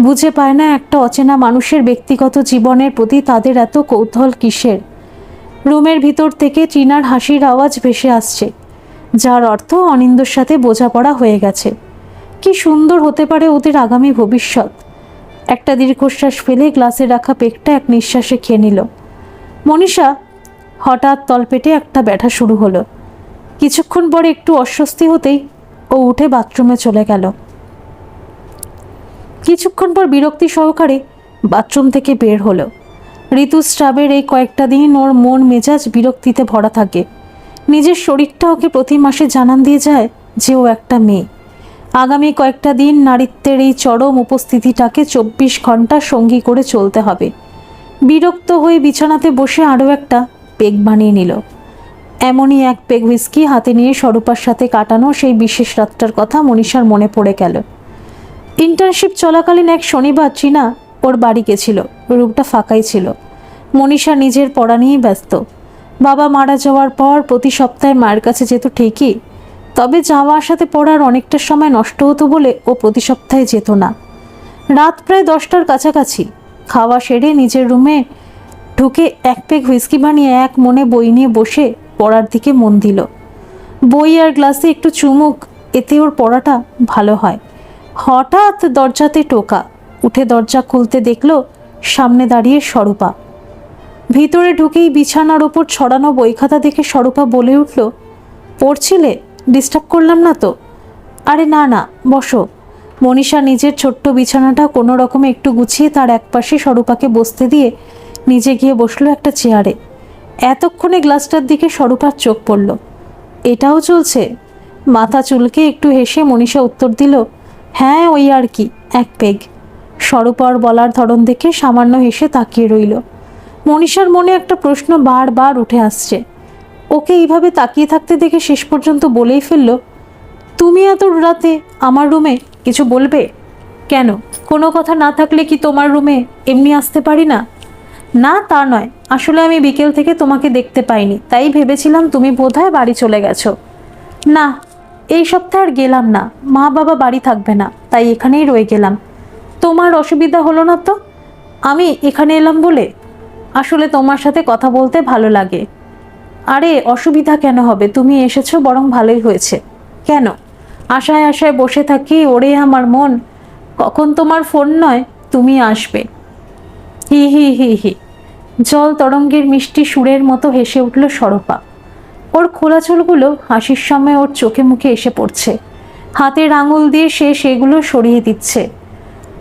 বুঝে পায় না একটা অচেনা মানুষের ব্যক্তিগত জীবনের প্রতি তাদের এত কৌতূহল কিসের। রুমের ভিতর থেকে টিনার হাসির আওয়াজ ভেসে আসছে, যার অর্থ অনিন্দর সাথে বোঝাপড়া হয়ে গেছে। কি সুন্দর হতে পারে ওদের আগামী ভবিষ্যৎ। একটা দীর্ঘশ্বাস ফেলে গ্লাসে রাখা পেকটা এক নিঃশ্বাসে খেয়ে নিল। মনীষা হঠাৎ তলপেটে একটা ব্যথা শুরু হলো। কিছুক্ষণ পরে একটু অস্বস্তি হতেই ও উঠে বাথরুমে চলে গেল। কিছুক্ষণ পর বিরক্তি সহকারে বাথরুম থেকে বের হলো। ঋতুস্রাবের এই কয়েকটা দিন ওর মন মেজাজ বিরক্তিতে ভরা থাকে। নিজের শরীরটা ওকে প্রতি মাসে জানান দিয়ে যায় যে ও একটা মেয়ে। আগামী কয়েকটা দিন নারীত্বের এই চরম উপস্থিতিটাকে 24 ঘন্টা সঙ্গী করে চলতে হবে। বিরক্ত হয়ে বিছানাতে বসে আরও একটা পেগ বানিয়ে নিল। এমনই এক পেগ হুইস্কি হাতে নিয়ে স্বরূপার সাথে কাটানো সেই বিশেষ রাতটার কথা মনীষার মনে পড়ে গেল। ইন্টার্নশিপ চলাকালীন এক শনিবার টিনা ওর বাড়ি গেছিল। রুমটা ফাঁকাই ছিল। মনীষা নিজের পড়া নিয়েই ব্যস্ত। বাবা মারা যাওয়ার পর প্রতি সপ্তাহে মায়ের কাছে যেত ঠিকই, তবে যাওয়া আসাতে পড়ার অনেকটা সময় নষ্ট হতো বলে ও প্রতি সপ্তাহে যেত না। রাত প্রায় 10টার কাছাকাছি খাওয়া সেরে নিজের রুমে ঢুকে এক পেগ হুইস্কি বানিয়ে এক মনে বই নিয়ে বসে পড়ার দিকে মন দিল। বই আর গ্লাসে একটু চুমুক, এতে ওর পড়াটা ভালো হয়। হঠাৎ দরজাতে টোকা। উঠে দরজা খুলতে দেখলো সামনে দাঁড়িয়ে স্বরূপা। ভিতরে ঢুকেই বিছানার ওপর ছড়ানো বই খাতা দেখে স্বরূপা বলে উঠল, পড়ছিলে? ডিস্টার্ব করলাম না তো? আরে না না, বসো। মনীষা নিজের ছোট্ট বিছানাটা কোনো রকমে একটু গুছিয়ে তার একপাশে স্বরূপাকে বসতে দিয়ে নিজে গিয়ে বসলো একটা চেয়ারে। এতক্ষণে গ্লাসটার দিকে স্বরূপার চোখ পড়ল। এটাও চলছে? মাথা চুলকে একটু হেসে মনীষা উত্তর দিল, হ্যাঁ ওই আর কি, এক পেগ। স্বরূপার বলার ধরন দেখে সামান্য হেসে তাকিয়ে রইল। মনীষার মনে একটা প্রশ্ন বারবার উঠে আসছে। ওকে এইভাবে তাকিয়ে থাকতে দেখে শেষ পর্যন্ত বলেই ফেলল, তুমি এত রাতে আমার রুমে কিছু বলবে? কেন, কোনো কথা না থাকলে কি তোমার রুমে এমনি আসতে পারি না? না তা নয়, আসলে আমি বিকেল থেকে তোমাকে দেখতে পাইনি, তাই ভেবেছিলাম তুমি বোধহয় বাড়ি চলে গেছো। না, এই সপ্তাহে আর গেলাম না, মা বাবা বাড়ি থাকবে না, তাই এখানেই রয়ে গেলাম। তোমার অসুবিধা হলো না তো আমি এখানে এলাম বলে? আসলে তোমার সাথে কথা বলতে ভালো লাগে। আরে অসুবিধা কেন হবে, তুমি এসেছো বরং ভালোই হয়েছে। কেন, আশায় আশায় বসে থাকি, ওরে আমার মন, কখন তোমার ফোন নয় তুমি আসবে। হি হি হি হি। জল তরঙ্গের মিষ্টি সুরের মতো হেসে উঠল স্বরূপা। ওর খোলা চুলগুলো হাসির সময় ওর চোখে মুখে এসে পড়ছে। হাতের আঙুল দিয়ে সে সেগুলো সরিয়ে দিচ্ছে।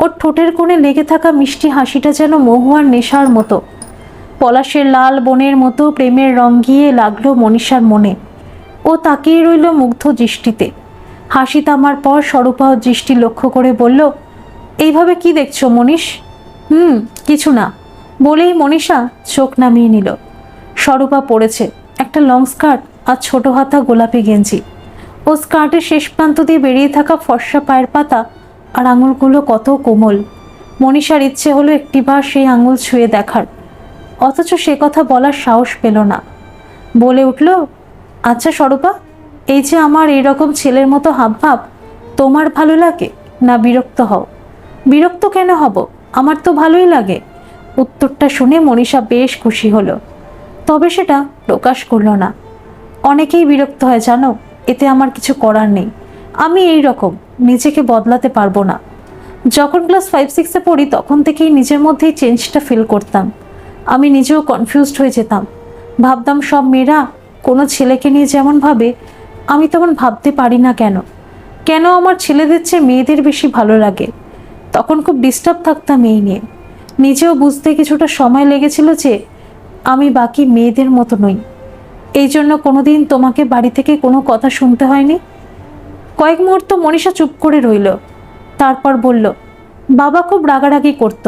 ওর ঠোঁটের কোণে লেগে থাকা মিষ্টি হাসিটা যেন মহুয়ার নেশার মতো। পলাশের লাল বনের মতো প্রেমের রং গিয়ে লাগলো মনীষার মনে। ও তাকিয়ে রইল মুগ্ধ দৃষ্টিতে। হাসি থামার পর স্বরূপা ওর দৃষ্টি লক্ষ্য করে বলল, এইভাবে কি দেখছো মনীষ? কিছু না, বলেই মনীষা চোখ নামিয়ে নিল। স্বরূপা পড়েছে একটা লং স্কার্ট আর ছোট হাতা গোলাপি গেঞ্জি। ও স্কার্টের শেষ প্রান্ত দিয়ে বেরিয়ে থাকা ফর্সা পায়ের পাতা আর আঙুলগুলো কত কোমল। মনীষার ইচ্ছে হলো একটিবার সেই আঙুল ছুঁয়ে দেখার, অথচ সে কথা বলার সাহস পেল না। বলে উঠল, আচ্ছা স্বরূপা, এই যে আমার এইরকম ছেলের মতো হাবভাব তোমার ভালো লাগে না বিরক্ত হও? বিরক্ত কেন হব, আমার তো ভালোই লাগে। উত্তরটা শুনে মনীষা বেশ খুশি হলো, তবে সেটা প্রকাশ করল না। অনেকেই বিরক্ত হয় জানো, এতে আমার কিছু করার নেই। আমি এই রকম, নিজেকে বদলাতে পারবো না। যখন ক্লাস 5-6-এ পড়ি তখন থেকেই নিজের মধ্যেই চেঞ্জটা ফিল করতাম। আমি নিজেও কনফিউজড হয়ে যেতাম। ভাবতাম সব মেয়েরা কোনো ছেলেকে নিয়ে যেমন ভাবে আমি তেমন ভাবতে পারি না কেন, কেন আমার ছেলেদের চেয়ে মেয়েদের বেশি ভালো লাগে। তখন খুব ডিস্টার্ব থাকতাম এই নিয়ে। নিজেও বুঝতে কিছুটা সময় লেগেছিল যে আমি বাকি মেয়েদের মতো নই। এই জন্য কোনোদিন তোমাকে বাড়ি থেকে কোনো কথা শুনতে হয়নি। কয়েক মুহূর্ত মনীষা চুপ করে রইল, তারপর বলল, বাবা খুব রাগারাগি করত।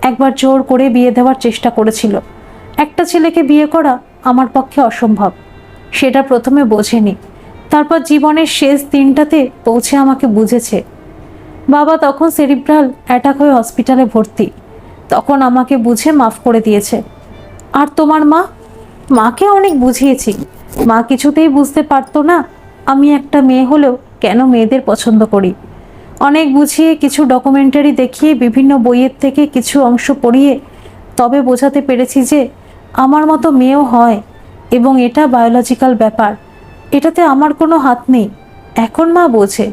একবার জোর করে বিয়ে দেওয়ার চেষ্টা করেছিল। একটা ছেলেকে বিয়ে করা আমার পক্ষে অসম্ভব, সেটা প্রথমে বোঝেনি, তারপর জীবনের শেষ দিনটাতে পৌঁছে আমাকে বুঝেছে। বাবা তখন সেরিব্রাল অ্যাটাক হয়ে হসপিটালে ভর্তি, তখন আমাকে বুঝে মাফ করে দিয়েছে। আর তোমার মা? মাকে অনেক বুঝিয়েছি, মা কিছুতেই বুঝতে পারতো না আমি একটা মেয়ে হলেও কেন মেয়েদের পছন্দ করি। অনেক বুঝিয়ে, কিছু ডকুমেন্টারি দেখিয়ে, বিভিন্ন বইয়ের থেকে কিছু অংশ পড়িয়ে তবে বোঝাতে পেরেছি যে আমার মতো মেয়েও হয় এবং এটা বায়োলজিক্যাল ব্যাপার, এটাতে আমার কোনো হাত নেই। এখন মা বোঝে,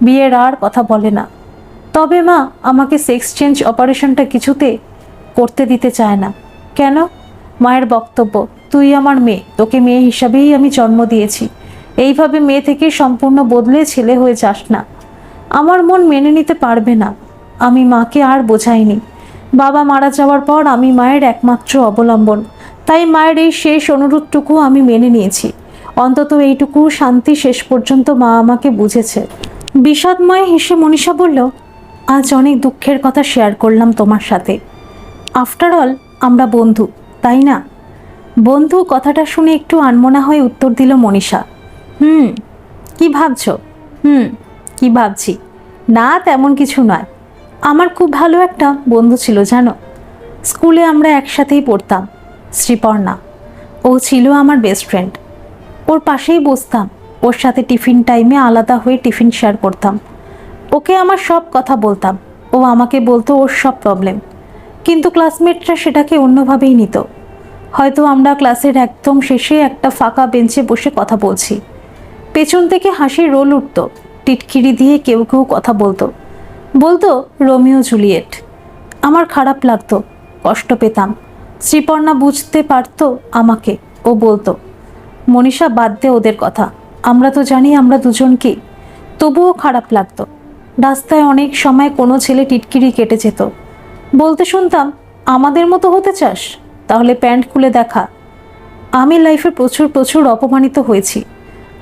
বিয়ের আর কথা বলে না। তবে মা আমাকে সেক্স চেঞ্জ অপারেশনটা কিছুতে করতে দিতে চায় না। কেন? মায়ের বক্তব্য, তুই আমার মেয়ে, তোকে মেয়ে হিসাবেই আমি জন্ম দিয়েছি, এইভাবে মেয়ে থেকে সম্পূর্ণ বদলে ছেলে হয়ে যাস না। আমার মন মেনে নিতে পারবে না। আমি মাকে আর বোঝাইনি। বাবা মারা যাওয়ার পর আমি মায়ের একমাত্র অবলম্বন, তাই মায়ের এই শেষ অনুরোধটুকু আমি মেনে নিয়েছি। অন্তত এইটুকু শান্তি শেষ পর্যন্ত মা আমাকে বুঝেছে। বিষাদময় হেসে মনীষা বলল, আজ অনেক দুঃখের কথা শেয়ার করলাম তোমার সাথে। আফটার অল আমরা বন্ধু, তাই না? বন্ধু কথাটা শুনে একটু আনমনা হয়ে উত্তর দিল মনীষা। কি ভাবছো? কি ভাবছি? না, তেমন কিছু নয়। আমার খুব ভালো একটা বন্ধু ছিল জানো, স্কুলে আমরা একসাথেই পড়তাম, শ্রীপর্ণা। ও ছিল আমার বেস্ট ফ্রেন্ড। ওর পাশেই বসতাম, ওর সাথে টিফিন টাইমে আলাদা হয়ে টিফিন শেয়ার করতাম। ওকে আমার সব কথা বলতাম, ও আমাকে বলতো ওর সব প্রবলেম। কিন্তু ক্লাসমেটরা সেটাকে অন্যভাবেই নিত। হয়তো আমরা ক্লাসের একদম শেষে একটা ফাঁকা বেঞ্চে বসে কথা বলছি, পেছন থেকে হাসির রোল উঠত, টিটকিরি দিয়ে কেউ কেউ কথা বলতো রোমিও জুলিয়েট। আমার খারাপ লাগতো, কষ্ট পেতাম। শ্রীপর্ণা বুঝতে পারতো আমাকে, ও বলতো, মনীষা বাদ দে ওদের কথা, আমরা তো জানি আমরা দুজন কি। তবুও খারাপ লাগতো। রাস্তায় অনেক সময় কোনো ছেলে টিটকিরি কেটে যেত, বলতে শুনতাম, আমাদের মতো হতে চাস? তাহলে প্যান্ট খুলে দেখা। আমি লাইফে প্রচুর অপমানিত হয়েছি।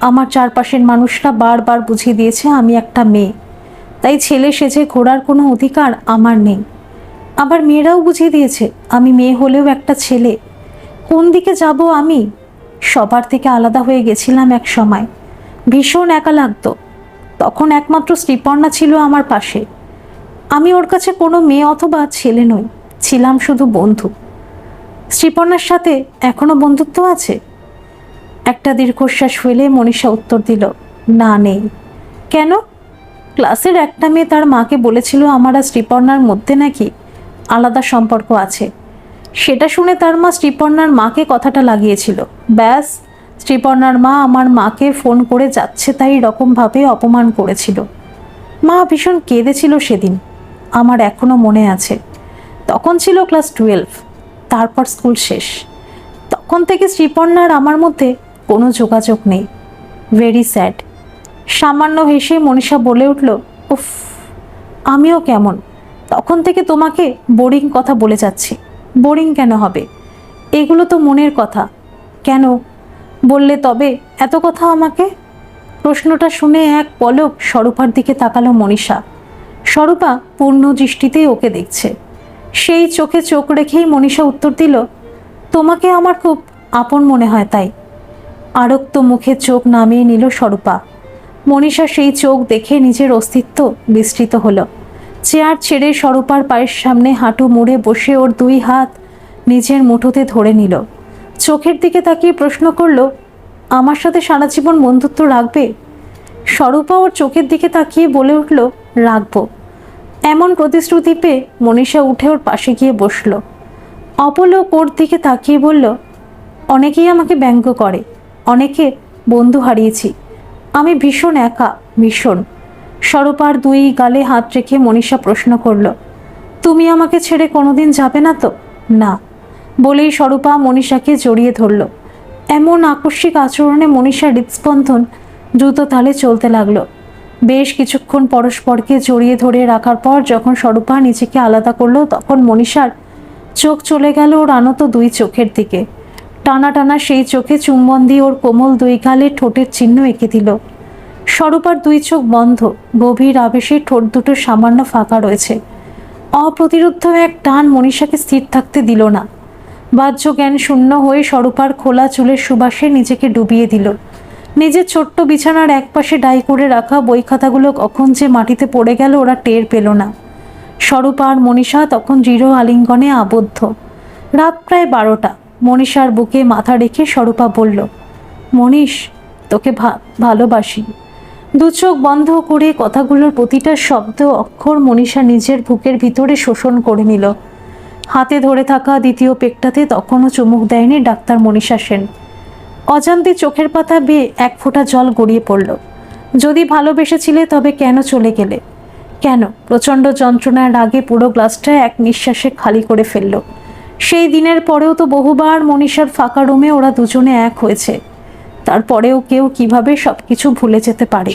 আমার চারপাশের মানুষরা বারবার বুঝিয়ে দিয়েছে আমি একটা মেয়ে, তাই ছেলে সেজে ঘোরার কোনো অধিকার আমার নেই। আবার মেয়েরাও বুঝিয়ে দিয়েছে আমি মেয়ে হলেও একটা ছেলে। কোন দিকে যাব আমি? সবার থেকে আলাদা হয়ে গেছিলাম এক সময়, ভীষণ একা লাগতো। তখন একমাত্র শ্রীপর্ণা ছিল আমার পাশে। আমি ওর কাছে কোনো মেয়ে অথবা ছেলে নই, ছিলাম শুধু বন্ধু। শ্রীপর্ণার সাথে এখনো বন্ধুত্ব আছে? একটা দীর্ঘশ্বাস ফেলে মনীষা উত্তর দিল, না, নেই। কেন? ক্লাসের একটা মেয়ে তার মাকে বলেছিল আমার আর শ্রীপর্ণার মধ্যে নাকি আলাদা সম্পর্ক আছে। সেটা শুনে তার মা শ্রীপর্ণার মাকে কথাটা লাগিয়েছিল। ব্যাস, শ্রীপর্ণার মা আমার মাকে ফোন করে যাচ্ছে তাই রকমভাবে অপমান করেছিল। মা ভীষণ কেঁদেছিল সেদিন, আমার এখনো মনে আছে। তখন ছিল ক্লাস 12, তারপর স্কুল শেষ। তখন থেকে শ্রীপর্ণার আমার মধ্যে কোনো যোগাযোগ নেই। Very sad. সামান্য হেসে মনীষা বলে উঠল, উফ, আমিও কেমন তখন থেকে তোমাকে বোরিং কথা বলে যাচ্ছি। বোরিং কেন হবে? এগুলো তো মনের কথা। কেন বললে তবে এত কথা আমাকে? প্রশ্নটা শুনে এক পলক স্বরূপার দিকে তাকালো মনীষা। স্বরূপা পূর্ণ দৃষ্টিতেই ওকে দেখছে। সেই চোখে চোখ রেখেই মনীষা উত্তর দিল, তোমাকে আমার খুব আপন মনে হয় তাই। আরক্ত মুখে চোখ নামিয়ে নিল স্বরূপা। মনীষা সেই চোখ দেখে নিজের অস্তিত্ব বিস্তৃত হলো। চেয়ার ছেড়ে স্বরূপার পায়ের সামনে হাঁটু মুড়ে বসে ওর দুই হাত নিজের মুঠোতে ধরে নিল। চোখের দিকে তাকিয়ে প্রশ্ন করলো, আমার সাথে সারা জীবন বন্ধুত্ব রাখবে? স্বরূপা ওর চোখের দিকে তাকিয়ে বলে উঠল, রাখবো। এমন প্রতিশ্রুতি পেয়ে মনীষা উঠে ওর পাশে গিয়ে বসলো। অপলক ওর দিকে তাকিয়ে বলল, অনেকেই আমাকে ব্যঙ্গ করে, অনেকে বন্ধু হারিয়েছি, আমি ভীষণ একা, ভীষণ। স্বরূপার দুই গালে হাত রেখে মনীষা প্রশ্ন করল, তুমি আমাকে ছেড়ে কোনোদিন যাবে না তো? না, বলেই স্বরূপা মনীষাকে জড়িয়ে ধরল। এমন আকস্মিক আচরণে মনীষার হৃদস্পন্দন দ্রুত তালে চলতে লাগলো। বেশ কিছুক্ষণ পরস্পরকে জড়িয়ে ধরে রাখার পর যখন স্বরূপা নিজেকে আলাদা করলো, তখন মনীষার চোখ চলে গেল ওর আনত দুই চোখের দিকে। টানা টানা সেই চোখে চুম্বন দিয়ে ওর কোমল দুই গালে ঠোঁটের চিহ্ন এঁকে দিল। স্বরূপার দুই চোখ বন্ধ, গভীর আবেশে ঠোঁট দুটো সামান্য ফাঁকা রয়েছে। অপ্রতিরোধ্য এক টান মনীষাকে স্থির থাকতে দিল না। বাহ্য জ্ঞান শূন্য হয়ে স্বরূপার খোলা চুলের সুবাসে নিজেকে ডুবিয়ে দিল। নিজের ছোট্ট বিছানার একপাশে ডাই করে রাখা বই খাতাগুলো কখন যে মাটিতে পড়ে গেল ওরা টের পেল না। স্বরূপা আর মনীষা তখন দৃঢ় আলিঙ্গনে আবদ্ধ। রাত প্রায় 12টা। মনীষার বুকে মাথা রেখে স্বরূপা বলল, মনীষ, তোকে ভালোবাসি। দু চোখ বন্ধ করে কথাগুলোর প্রতিটা শব্দ অক্ষর মনীষা নিজের বুকের ভিতরে শোষণ করে নিল। হাতে ধরে থাকা দ্বিতীয় পেকটাতে তখনও চুমুক দেয়নি ডাক্তার মনীষা সেন। অজান্তে চোখের পাতা বেয়ে এক ফোঁটা জল গড়িয়ে পড়ল। যদি ভালোবেসেছিলে তবে কেন চলে গেলে? কেন? প্রচণ্ড যন্ত্রণার আগে পুরো গ্লাসটা এক নিঃশ্বাসে খালি করে ফেলল। সেই দিনের পরেও তো বহুবার মনীষার ফাঁকা রুমে ওরা দুজনে এক হয়েছে। তারপরেও কেউ কিভাবে সবকিছু ভুলে যেতে পারে?